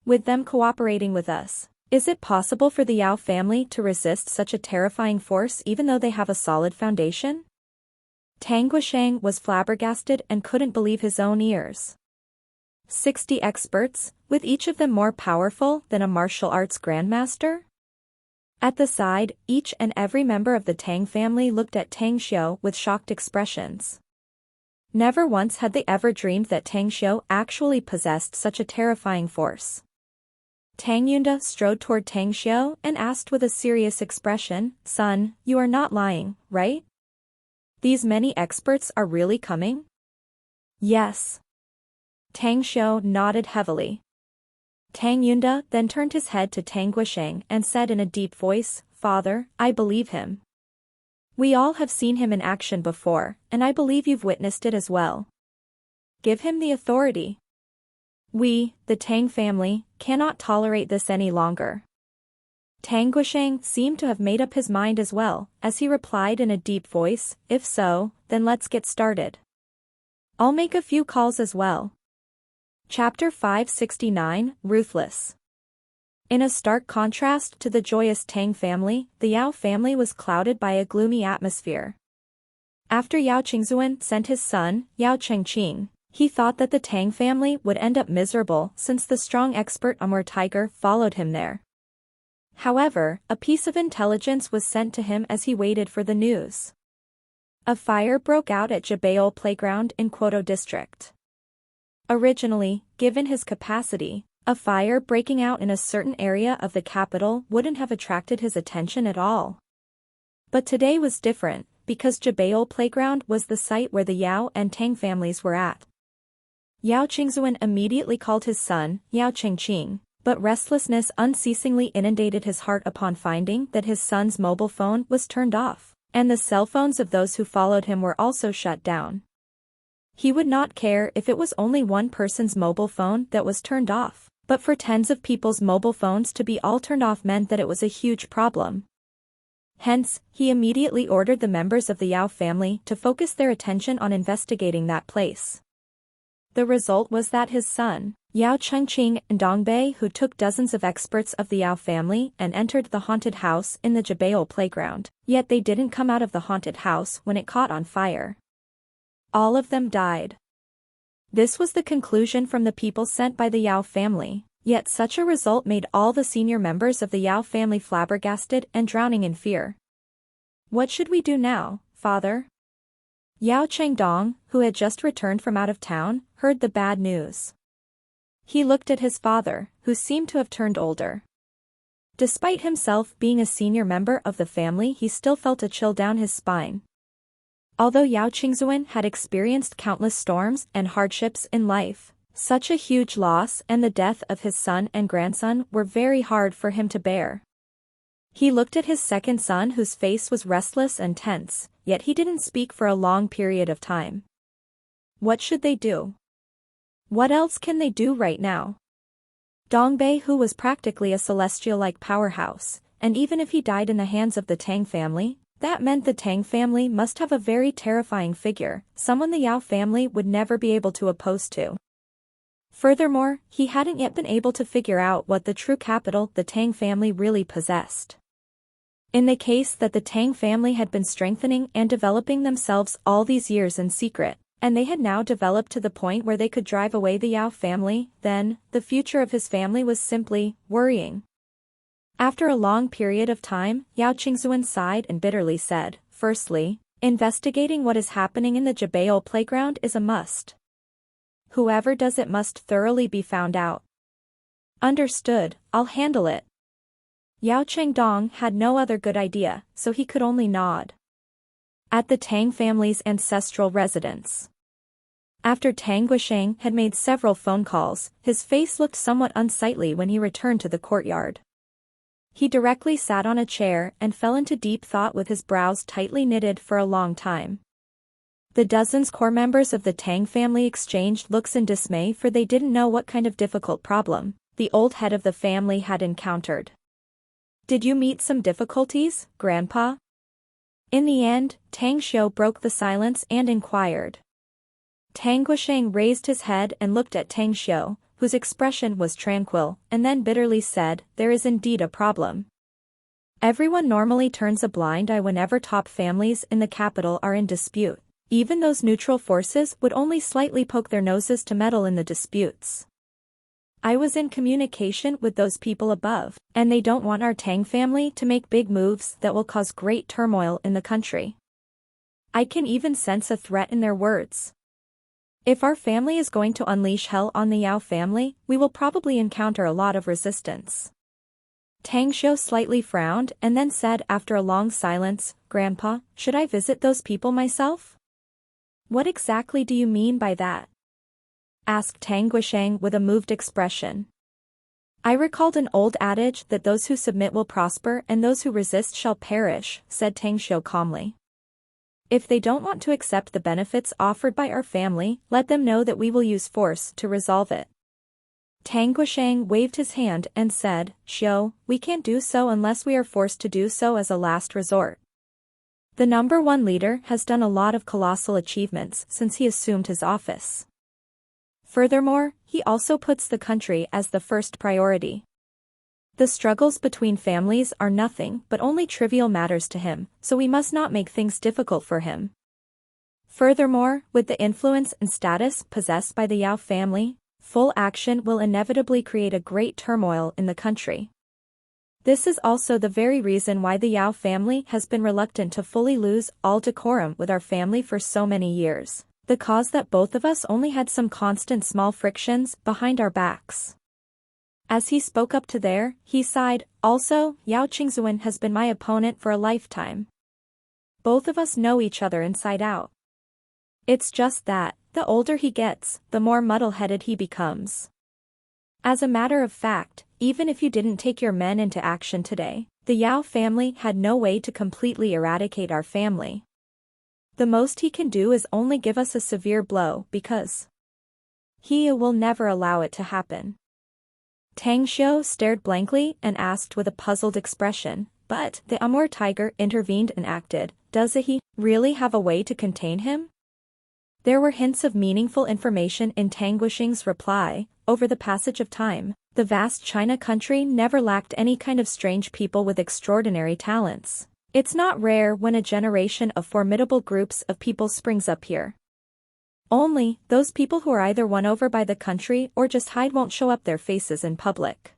[SPEAKER 1] With them cooperating with us, is it possible for the Yao family to resist such a terrifying force even though they have a solid foundation?" Tang Guisheng was flabbergasted and couldn't believe his own ears. 60 experts, with each of them more powerful than a martial arts grandmaster? At the side, each and every member of the Tang family looked at Tang Xiu with shocked expressions. Never once had they ever dreamed that Tang Xiu actually possessed such a terrifying force. Tang Yunda strode toward Tang Xiu and asked with a serious expression, "Son, you are not lying, right? These many experts are really coming?" "Yes." Tang Xiu nodded heavily. Tang Yunda then turned his head to Tang Guisheng and said in a deep voice, "Father, I believe him. We all have seen him in action before, and I believe you've witnessed it as well. Give him the authority. We, the Tang family, cannot tolerate this any longer." Tang Guisheng seemed to have made up his mind as well, as he replied in a deep voice, "If so, then let's get started. I'll make a few calls as well." Chapter 569, Ruthless. In a stark contrast to the joyous Tang family, the Yao family was clouded by a gloomy atmosphere. After Yao Qingzuan sent his son, Yao Chengqing, he thought that the Tang family would end up miserable since the strong expert Amur tiger followed him there. However, a piece of intelligence was sent to him as he waited for the news. A fire broke out at Jabeol Playground in Quoto District. Originally, given his capacity, a fire breaking out in a certain area of the capital wouldn't have attracted his attention at all. But today was different, because Jabeol Playground was the site where the Yao and Tang families were at. Yao Qingzuan immediately called his son, Yao Chengqing, but restlessness unceasingly inundated his heart upon finding that his son's mobile phone was turned off, and the cell phones of those who followed him were also shut down. He would not care if it was only one person's mobile phone that was turned off, but for tens of people's mobile phones to be all turned off meant that it was a huge problem. Hence, he immediately ordered the members of the Yao family to focus their attention on investigating that place. The result was that his son, Yao Chengqing and Dongbei, who took dozens of experts of the Yao family and entered the haunted house in the Jabeol Playground, yet they didn't come out of the haunted house when it caught on fire. All of them died. This was the conclusion from the people sent by the Yao family, yet such a result made all the senior members of the Yao family flabbergasted and drowning in fear. "What should we do now, father?" Yao Chengdong, who had just returned from out of town, heard the bad news. He looked at his father, who seemed to have turned older. Despite himself being a senior member of the family, he still felt a chill down his spine. Although Yao Qingzuan had experienced countless storms and hardships in life, such a huge loss and the death of his son and grandson were very hard for him to bear. He looked at his second son, whose face was restless and tense, yet he didn't speak for a long period of time. What should they do? What else can they do right now? Dongbei, who was practically a celestial-like powerhouse, and even if he died in the hands of the Tang family, that meant the Tang family must have a very terrifying figure, someone the Yao family would never be able to oppose to. Furthermore, he hadn't yet been able to figure out what the true capital the Tang family really possessed. In the case that the Tang family had been strengthening and developing themselves all these years in secret, and they had now developed to the point where they could drive away the Yao family, then, the future of his family was simply worrying. After a long period of time, Yao Qingzuan sighed and bitterly said, "Firstly, investigating what is happening in the Jabeo playground is a must. Whoever does it must thoroughly be found out." "Understood, I'll handle it." Yao Chengdong had no other good idea, so he could only nod. At the Tang family's ancestral residence. After Tang Guisheng had made several phone calls, his face looked somewhat unsightly when he returned to the courtyard. He directly sat on a chair and fell into deep thought with his brows tightly knitted for a long time. The dozens core members of the Tang family exchanged looks in dismay, for they didn't know what kind of difficult problem the old head of the family had encountered. "Did you meet some difficulties, Grandpa?" In the end, Tang Xiu broke the silence and inquired. Tang Guisheng raised his head and looked at Tang Xiu, whose expression was tranquil, and then bitterly said, "There is indeed a problem. Everyone normally turns a blind eye whenever top families in the capital are in dispute. Even those neutral forces would only slightly poke their noses to meddle in the disputes. I was in communication with those people above, and they don't want our Tang family to make big moves that will cause great turmoil in the country. I can even sense a threat in their words. If our family is going to unleash hell on the Yao family, we will probably encounter a lot of resistance." Tang Xiu slightly frowned and then said after a long silence, "Grandpa, should I visit those people myself?" "What exactly do you mean by that?" asked Tang Guisheng with a moved expression. "I recalled an old adage that those who submit will prosper and those who resist shall perish," said Tang Xiu calmly. "If they don't want to accept the benefits offered by our family, let them know that we will use force to resolve it." Tang Guisheng waved his hand and said, "Xiu, we can't do so unless we are forced to do so as a last resort. The number one leader has done a lot of colossal achievements since he assumed his office. Furthermore, he also puts the country as the first priority. The struggles between families are nothing but only trivial matters to him, so we must not make things difficult for him. Furthermore, with the influence and status possessed by the Yao family, full action will inevitably create a great turmoil in the country. This is also the very reason why the Yao family has been reluctant to fully lose all decorum with our family for so many years, the cause that both of us only had some constant small frictions behind our backs." As he spoke up to there, he sighed, "Also, Yao Qingzuan has been my opponent for a lifetime. Both of us know each other inside out. It's just that, the older he gets, the more muddle-headed he becomes. As a matter of fact, even if you didn't take your men into action today, the Yao family had no way to completely eradicate our family. The most he can do is only give us a severe blow because he will never allow it to happen." Tang Xiu stared blankly and asked with a puzzled expression, "But," the Amur tiger intervened and acted, "does he really have a way to contain him?" There were hints of meaningful information in Tang Guisheng's reply. Over the passage of time, the vast China country never lacked any kind of strange people with extraordinary talents. It's not rare when a generation of formidable groups of people springs up here. Only, those people who are either won over by the country or just hide won't show up their faces in public.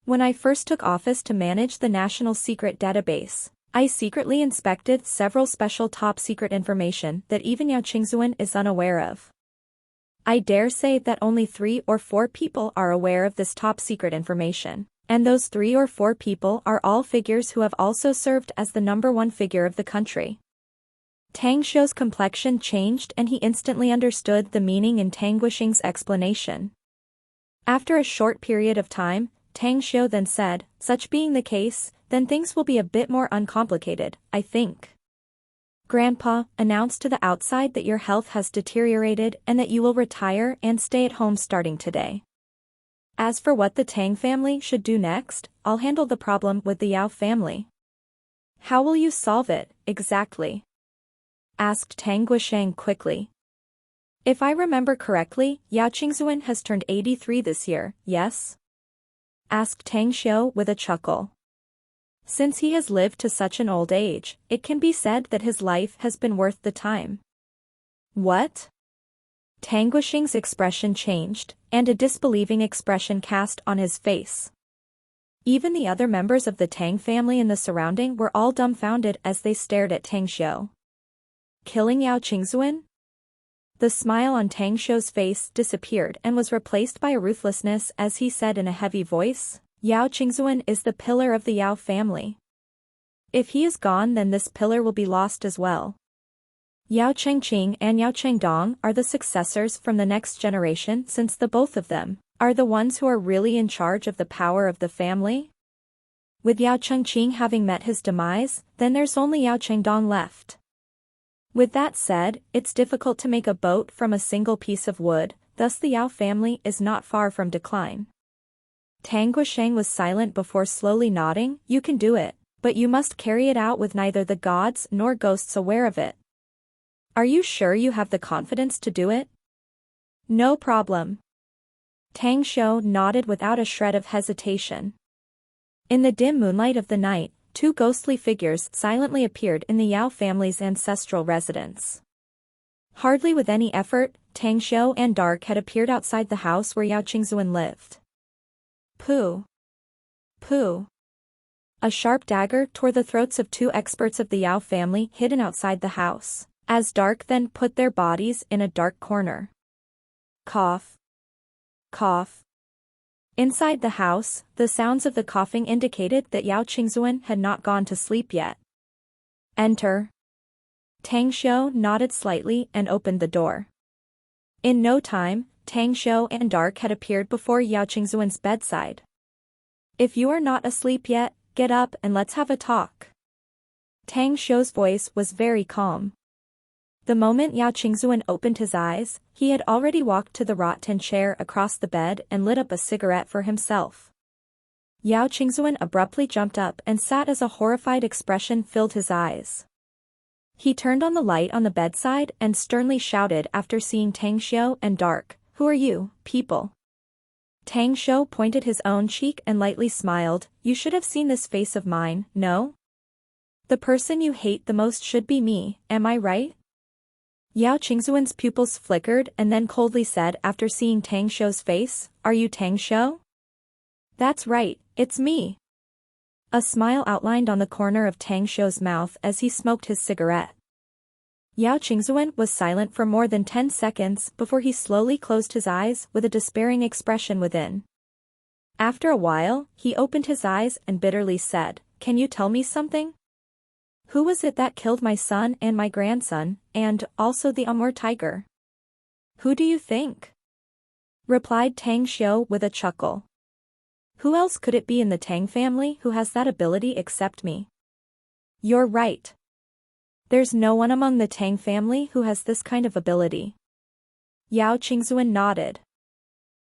[SPEAKER 1] When I first took office to manage the National Secret Database, I secretly inspected several special top-secret information that even Yao Qingzuan is unaware of. I dare say that only 3 or 4 people are aware of this top-secret information, And those 3 or 4 people are all figures who have also served as the #1 figure of the country. Tang Xiu's complexion changed and he instantly understood the meaning in Tang Guixing's explanation. After a short period of time, Tang Xiu then said, "Such being the case, then things will be a bit more uncomplicated, I think. Grandpa announced to the outside that your health has deteriorated and that you will retire and stay at home starting today. As for what the Tang family should do next, I'll handle the problem with the Yao family." "How will you solve it, exactly?" asked Tang Guisheng quickly. "If I remember correctly, Yao Qingzuan has turned 83 this year, yes?" asked Tang Xiu with a chuckle. "Since he has lived to such an old age, it can be said that his life has been worth the time." "What?" Tang Guisheng's expression changed, and a disbelieving expression cast on his face. Even the other members of the Tang family in the surrounding were all dumbfounded as they stared at Tang Xiu. "Killing Yao Qingzuan?" The smile on Tang Xiu's face disappeared and was replaced by a ruthlessness as he said in a heavy voice, "Yao Qingzuan is the pillar of the Yao family. If he is gone, then this pillar will be lost as well. Yao Chengqing and Yao Chengdong are the successors from the next generation since the both of them are the ones who are really in charge of the power of the family. With Yao Chengqing having met his demise, then there's only Yao Chengdong left. With that said, it's difficult to make a boat from a single piece of wood, thus the Yao family is not far from decline." Tang Guisheng was silent before slowly nodding. "You can do it, but you must carry it out with neither the gods nor ghosts aware of it. Are you sure you have the confidence to do it?" "No problem." Tang Xiu nodded without a shred of hesitation. In the dim moonlight of the night, 2 ghostly figures silently appeared in the Yao family's ancestral residence. Hardly with any effort, Tang Xiu and Dark had appeared outside the house where Yao Qingzuan lived. "Pooh! Pooh!" A sharp dagger tore the throats of 2 experts of the Yao family hidden outside the house, as Dark then put their bodies in a dark corner. Cough. Cough. Inside the house, the sounds of the coughing indicated that Yao Qingzuan had not gone to sleep yet. "Enter." Tang Xiu nodded slightly and opened the door. In no time, Tang Xiu and Dark had appeared before Yao Qingzuan's bedside. "If you are not asleep yet, get up and let's have a talk." Tang Xiu's voice was very calm. The moment Yao Qingzuan opened his eyes, he had already walked to the rattan chair across the bed and lit up a cigarette for himself. Yao Qingzuan abruptly jumped up and sat as a horrified expression filled his eyes. He turned on the light on the bedside and sternly shouted after seeing Tang Xiu and Dark, "Who are you, people?" Tang Xiu pointed his own cheek and lightly smiled. "You should have seen this face of mine, no? The person you hate the most should be me, am I right?" Yao Qingzuan's pupils flickered and then coldly said after seeing Tang Xiu's face, "Are you Tang Xiu?" "That's right, it's me." A smile outlined on the corner of Tang Xiu's mouth as he smoked his cigarette. Yao Qingzuan was silent for more than 10 seconds before he slowly closed his eyes with a despairing expression within. After a while, he opened his eyes and bitterly said, "Can you tell me something? Who was it that killed my son and my grandson, and also the Amur tiger?" "Who do you think?" replied Tang Xiu with a chuckle. "Who else could it be in the Tang family who has that ability except me?" "You're right. There's no one among the Tang family who has this kind of ability." Yao Qingzuan nodded.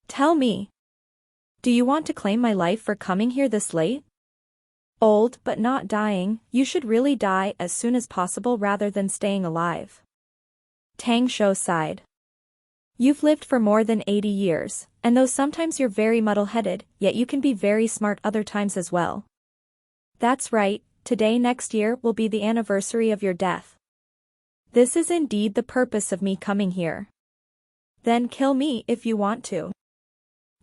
[SPEAKER 1] "Tell me. Do you want to claim my life for coming here this late? Old but not dying, you should really die as soon as possible rather than staying alive." Tang Xiu sighed. "You've lived for more than 80 years, and though sometimes you're very muddle-headed, yet you can be very smart other times as well." "That's right, today next year will be the anniversary of your death. This is indeed the purpose of me coming here. Then kill me if you want to."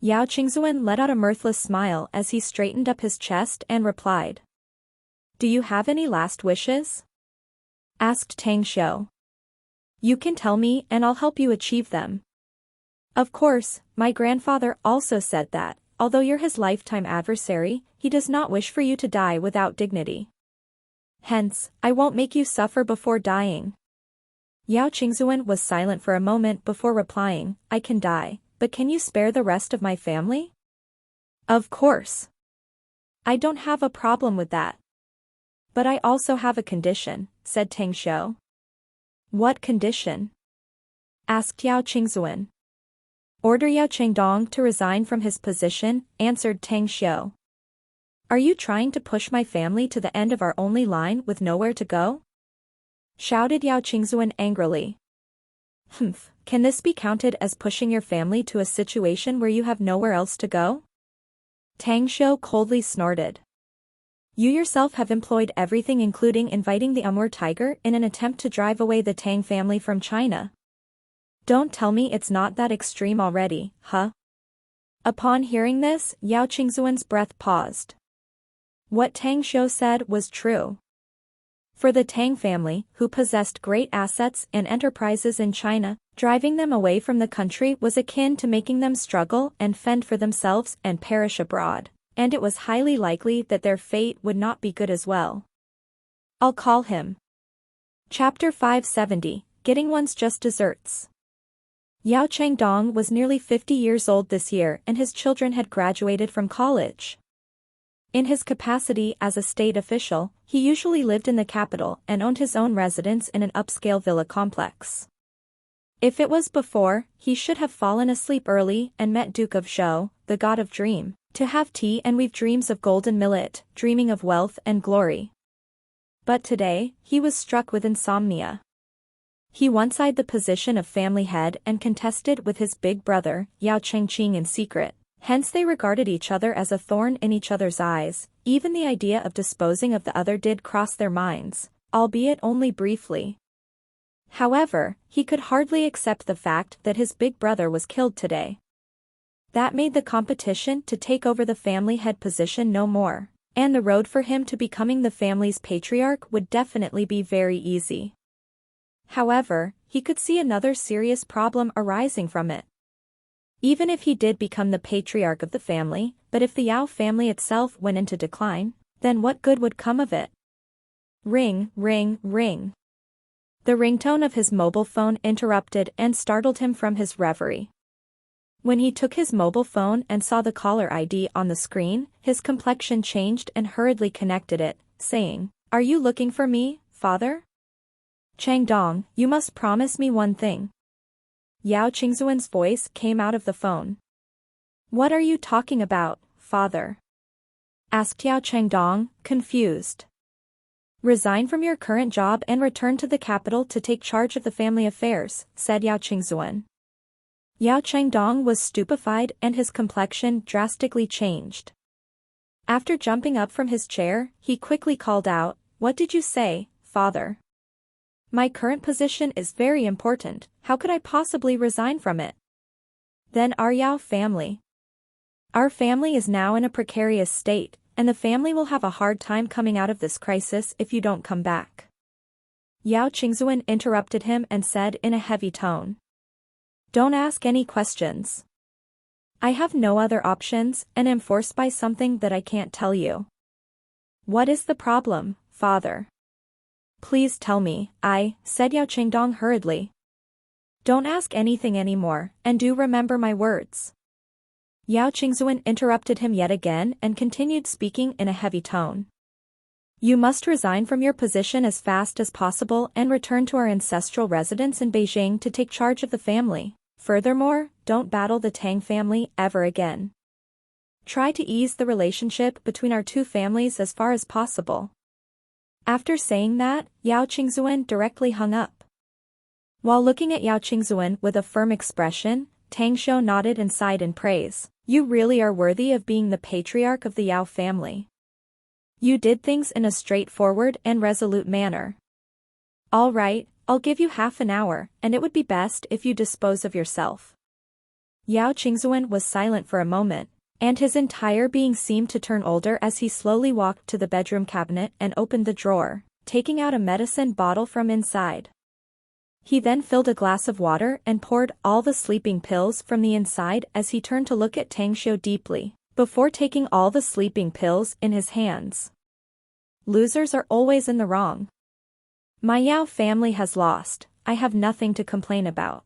[SPEAKER 1] Yao Qingzuan let out a mirthless smile as he straightened up his chest and replied. "Do you have any last wishes?" asked Tang Xiu. "You can tell me and I'll help you achieve them. Of course, my grandfather also said that, although you're his lifetime adversary, he does not wish for you to die without dignity. Hence, I won't make you suffer before dying. Yao Qingzuan was silent for a moment before replying, I can die, but can you spare the rest of my family? Of course. I don't have a problem with that. But I also have a condition, said Tang Xiu. What condition? Asked Yao Qingzuan. Order Yao Chengdong to resign from his position, answered Tang Xiu. Are you trying to push my family to the end of our only line with nowhere to go? Shouted Yao Qingzuan angrily. Humph, can this be counted as pushing your family to a situation where you have nowhere else to go? Tang Xiu coldly snorted. You yourself have employed everything including inviting the Amur tiger in an attempt to drive away the Tang family from China. Don't tell me it's not that extreme already, huh? Upon hearing this, Yao Qingzuan's breath paused. What Tang Xiu said was true. For the Tang family, who possessed great assets and enterprises in China, driving them away from the country was akin to making them struggle and fend for themselves and perish abroad, and it was highly likely that their fate would not be good as well. I'll call him. Chapter 570, Getting One's Just Desserts. Yao Chengdong was nearly 50 years old this year and his children had graduated from college. In his capacity as a state official, he usually lived in the capital and owned his own residence in an upscale villa complex. If it was before, he should have fallen asleep early and met Duke of Zhou, the god of dream, to have tea and weave dreams of golden millet, dreaming of wealth and glory. But today, he was struck with insomnia. He once eyed the position of family head and contested with his big brother, Yao Chengqing in secret, hence they regarded each other as a thorn in each other's eyes, even the idea of disposing of the other did cross their minds, albeit only briefly. However, he could hardly accept the fact that his big brother was killed today. That made the competition to take over the family head position no more, and the road for him to becoming the family's patriarch would definitely be very easy. However, he could see another serious problem arising from it. Even if he did become the patriarch of the family, but if the Yao family itself went into decline, then what good would come of it? Ring, ring, ring. The ringtone of his mobile phone interrupted and startled him from his reverie. When he took his mobile phone and saw the caller ID on the screen, his complexion changed and hurriedly connected it, saying, Are you looking for me, father? Chengdong, you must promise me one thing. Yao Qingzuan's voice came out of the phone. What are you talking about, father? Asked Yao Chengdong, confused. Resign from your current job and return to the capital to take charge of the family affairs, said Yao Qingzuan. Yao Chengdong was stupefied and his complexion drastically changed. After jumping up from his chair, he quickly called out, What did you say, father? My current position is very important, how could I possibly resign from it? Then our Yao family. Our family is now in a precarious state, and the family will have a hard time coming out of this crisis if you don't come back. Yao Qingzuan interrupted him and said in a heavy tone. Don't ask any questions. I have no other options and am forced by something that I can't tell you. What is the problem, father? Please tell me, said Yao Chengdong hurriedly. Don't ask anything anymore, and do remember my words. Yao Qingzuan interrupted him yet again and continued speaking in a heavy tone. You must resign from your position as fast as possible and return to our ancestral residence in Beijing to take charge of the family. Furthermore, don't battle the Tang family ever again. Try to ease the relationship between our two families as far as possible. After saying that, Yao Qingzuan directly hung up. While looking at Yao Qingzuan with a firm expression, Tang Xiu nodded and sighed in praise. You really are worthy of being the patriarch of the Yao family. You did things in a straightforward and resolute manner. All right, I'll give you half an hour, and it would be best if you dispose of yourself. Yao Qingzuan was silent for a moment, and his entire being seemed to turn older as he slowly walked to the bedroom cabinet and opened the drawer, taking out a medicine bottle from inside. He then filled a glass of water and poured all the sleeping pills from the inside as he turned to look at Tang Xiu deeply, before taking all the sleeping pills in his hands. Losers are always in the wrong. My Yao family has lost, I have nothing to complain about.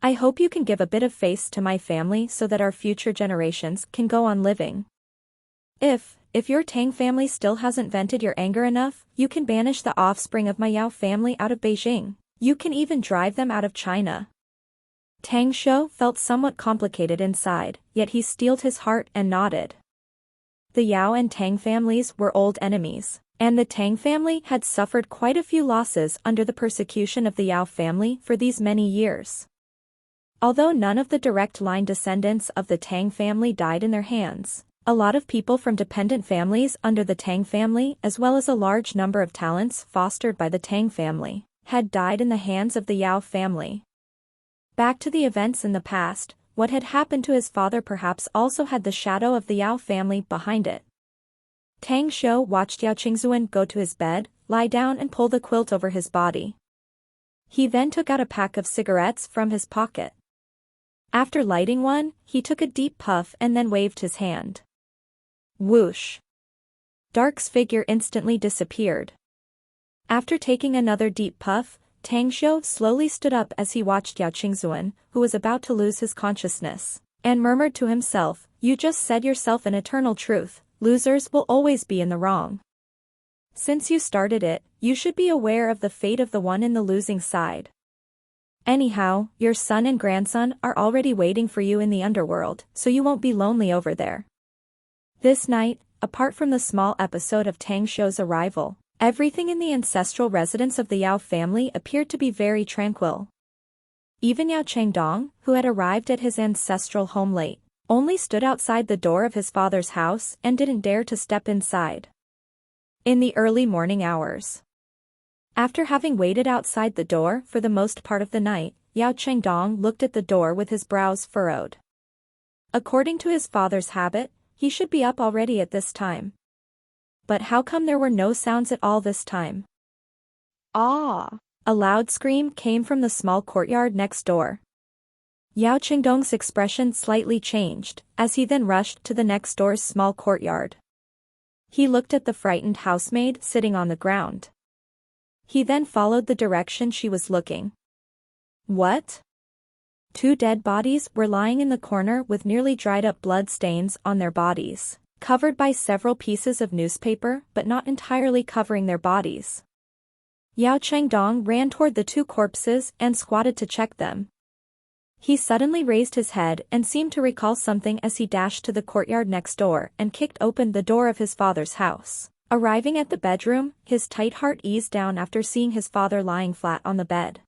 [SPEAKER 1] I hope you can give a bit of face to my family so that our future generations can go on living. If your Tang family still hasn't vented your anger enough, you can banish the offspring of my Yao family out of Beijing. You can even drive them out of China. Tang Shou felt somewhat complicated inside, yet he steeled his heart and nodded. The Yao and Tang families were old enemies, and the Tang family had suffered quite a few losses under the persecution of the Yao family for these many years. Although none of the direct line descendants of the Tang family died in their hands, a lot of people from dependent families under the Tang family, as well as a large number of talents fostered by the Tang family, had died in the hands of the Yao family. Back to the events in the past, what had happened to his father perhaps also had the shadow of the Yao family behind it. Tang Shou watched Yao Qingzuan go to his bed, lie down and pull the quilt over his body. He then took out a pack of cigarettes from his pocket. After lighting one, he took a deep puff and then waved his hand. Whoosh! Dark's figure instantly disappeared. After taking another deep puff, Tang Shou slowly stood up as he watched Yao Qingzuan, who was about to lose his consciousness, and murmured to himself, "You just said yourself an eternal truth, losers will always be in the wrong. Since you started it, you should be aware of the fate of the one in the losing side. Anyhow, your son and grandson are already waiting for you in the underworld, so you won't be lonely over there." This night, apart from the small episode of Tang Shou's arrival, everything in the ancestral residence of the Yao family appeared to be very tranquil. Even Yao Chengdong, who had arrived at his ancestral home late, only stood outside the door of his father's house and didn't dare to step inside. In the early morning hours, after having waited outside the door for the most part of the night, Yao Chengdong looked at the door with his brows furrowed. According to his father's habit, he should be up already at this time. But how come there were no sounds at all this time?
[SPEAKER 2] Ah!
[SPEAKER 1] A loud scream came from the small courtyard next door. Yao Qingdong's expression slightly changed, as he then rushed to the next door's small courtyard. He looked at the frightened housemaid sitting on the ground. He then followed the direction she was looking. What? Two dead bodies were lying in the corner with nearly dried-up blood stains on their bodies, covered by several pieces of newspaper but not entirely covering their bodies. Yao Chengdong ran toward the two corpses and squatted to check them. He suddenly raised his head and seemed to recall something as he dashed to the courtyard next door and kicked open the door of his father's house. Arriving at the bedroom, his tight heart eased down after seeing his father lying flat on the bed.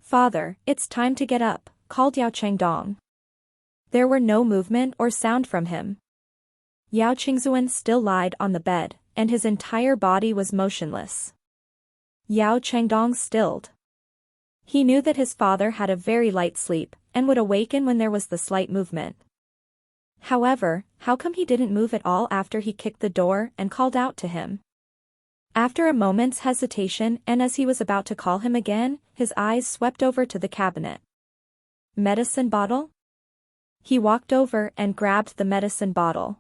[SPEAKER 1] "Father, it's time to get up," called Yao Chengdong. There were no movement or sound from him. Yao Qingzuan still lied on the bed, and his entire body was motionless. Yao Chengdong stilled. He knew that his father had a very light sleep, and would awaken when there was the slight movement. However, how come he didn't move at all after he kicked the door and called out to him? After a moment's hesitation and as he was about to call him again, his eyes swept over to the cabinet. Medicine bottle? He walked over and grabbed the medicine bottle.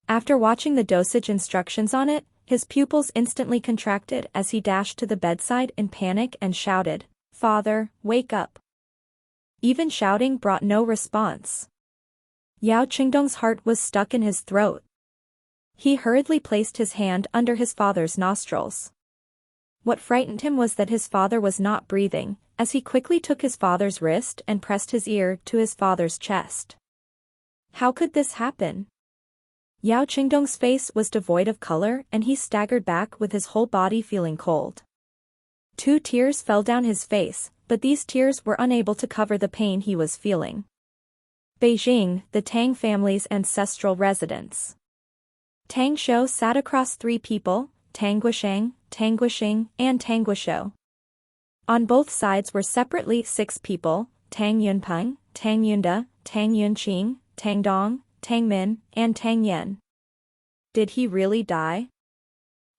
[SPEAKER 1] After watching the dosage instructions on it, his pupils instantly contracted as he dashed to the bedside in panic and shouted, "Father, wake up." Even shouting brought no response. Yao Qingdong's heart was stuck in his throat. He hurriedly placed his hand under his father's nostrils. What frightened him was that his father was not breathing, as he quickly took his father's wrist and pressed his ear to his father's chest. How could this happen? Yao Qingdong's face was devoid of color and he staggered back with his whole body feeling cold. 2 tears fell down his face, but these tears were unable to cover the pain he was feeling. Beijing, the Tang family's ancestral residence. Tang Shou sat across 3 people, Tang Guisheng, Tang Guixing, and Tang Guishou. On both sides were separately 6 people, Tang Yunpeng, Tang Yunda, Tang Yunqing, Tang Dong, Tang Min, and Tang Yen. Did he really die?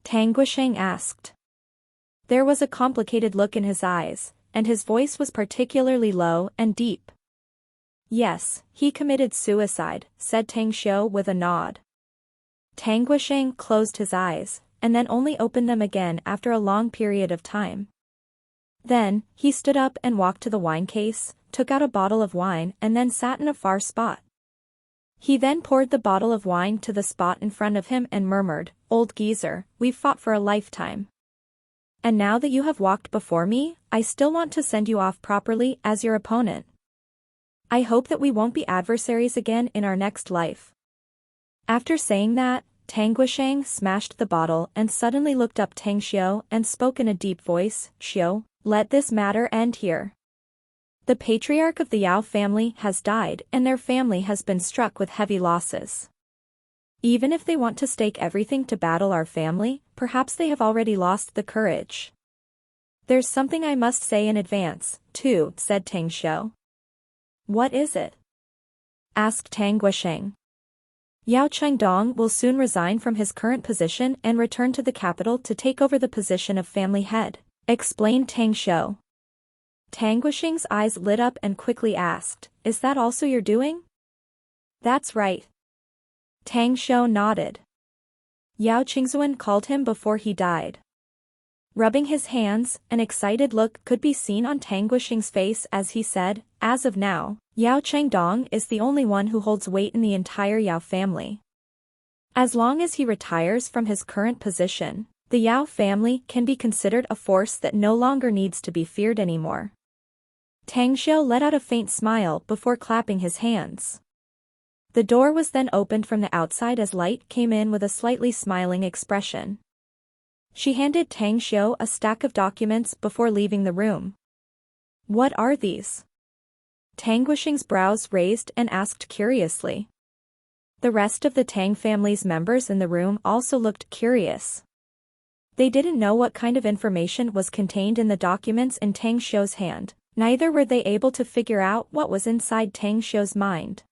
[SPEAKER 1] Tang Guisheng asked. There was a complicated look in his eyes, and his voice was particularly low and deep. Yes, he committed suicide, said Tang Xiu with a nod. Tang Guisheng closed his eyes, and then only opened them again after a long period of time. Then, he stood up and walked to the wine case, took out a bottle of wine and then sat in a far spot. He then poured the bottle of wine to the spot in front of him and murmured, "Old geezer, we've fought for a lifetime. And now that you have walked before me, I still want to send you off properly as your opponent. I hope that we won't be adversaries again in our next life." After saying that, Tang Guisheng smashed the bottle and suddenly looked up Tang Xiu and spoke in a deep voice, "Xiu, let this matter end here. The patriarch of the Yao family has died and their family has been struck with heavy losses. Even if they want to stake everything to battle our family, perhaps they have already lost the courage. There's something I must say in advance, too," said Tang Xiu. "What is it?" asked Tang Guisheng. "Yao Chengdong will soon resign from his current position and return to the capital to take over the position of family head," explained Tang Xiu. Tang Guisheng's eyes lit up and quickly asked, "Is that also you're doing?" "That's right." Tang Xiu nodded. Yao Qingzuan called him before he died. Rubbing his hands, an excited look could be seen on Tang Guisheng's face as he said, "As of now, Yao Chengdong is the only one who holds weight in the entire Yao family. As long as he retires from his current position, the Yao family can be considered a force that no longer needs to be feared anymore." Tang Xiu let out a faint smile before clapping his hands. The door was then opened from the outside as Light came in with a slightly smiling expression. She handed Tang Xiu a stack of documents before leaving the room. "What are these?" Tang Guisheng's brows raised and asked curiously. The rest of the Tang family's members in the room also looked curious. They didn't know what kind of information was contained in the documents in Tang Xiu's hand, neither were they able to figure out what was inside Tang Xiu's mind.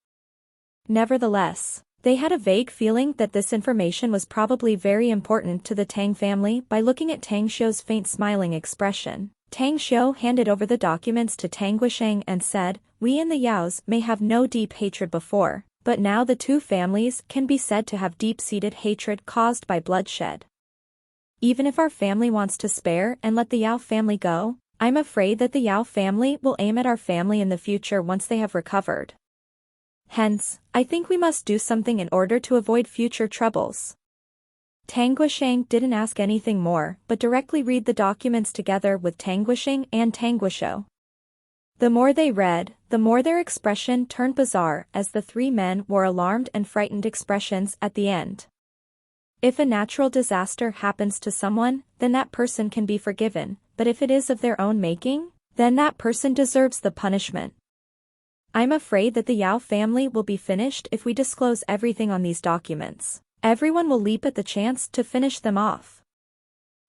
[SPEAKER 1] Nevertheless, they had a vague feeling that this information was probably very important to the Tang family by looking at Tang Xiu's faint smiling expression. Tang Xiu handed over the documents to Tang Guisheng and said, "We and the Yaos may have no deep hatred before, but now the two families can be said to have deep-seated hatred caused by bloodshed. Even if our family wants to spare and let the Yao family go, I'm afraid that the Yao family will aim at our family in the future once they have recovered. Hence, I think we must do something in order to avoid future troubles." Tang Guisheng didn't ask anything more but directly read the documents together with Tang Guisheng and Tang Guishou. The more they read, the more their expression turned bizarre as the three men wore alarmed and frightened expressions at the end. If a natural disaster happens to someone, then that person can be forgiven, but if it is of their own making, then that person deserves the punishment. I'm afraid that the Yao family will be finished if we disclose everything on these documents. Everyone will leap at the chance to finish them off.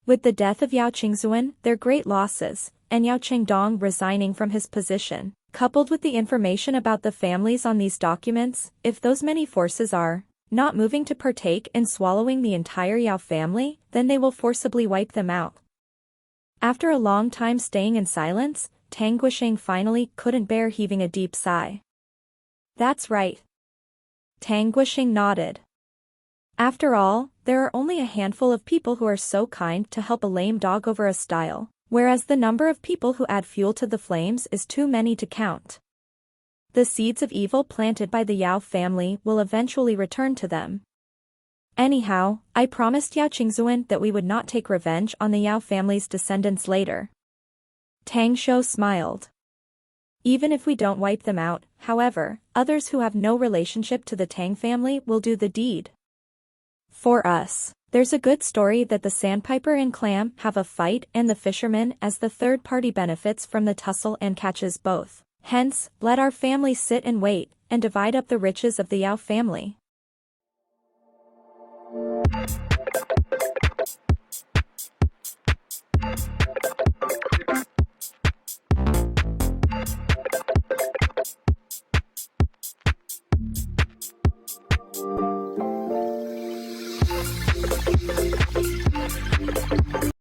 [SPEAKER 1] With the death of Yao Qingzuan, their great losses, and Yao Chengdong resigning from his position, coupled with the information about the families on these documents, if those many forces are not moving to partake in swallowing the entire Yao family, then they will forcibly wipe them out. After a long time staying in silence, Tang Guisheng finally couldn't bear heaving a deep sigh. "That's right." Tang Guisheng nodded. After all, there are only a handful of people who are so kind to help a lame dog over a stile, whereas the number of people who add fuel to the flames is too many to count. The seeds of evil planted by the Yao family will eventually return to them. Anyhow, I promised Yao Qingzuan that we would not take revenge on the Yao family's descendants later. Tang Xiu smiled. Even if we don't wipe them out, however, others who have no relationship to the Tang family will do the deed. For us, there's a good story that the sandpiper and clam have a fight and the fisherman as the third party benefits from the tussle and catches both. Hence, let our family sit and wait, and divide up the riches of the Yao family.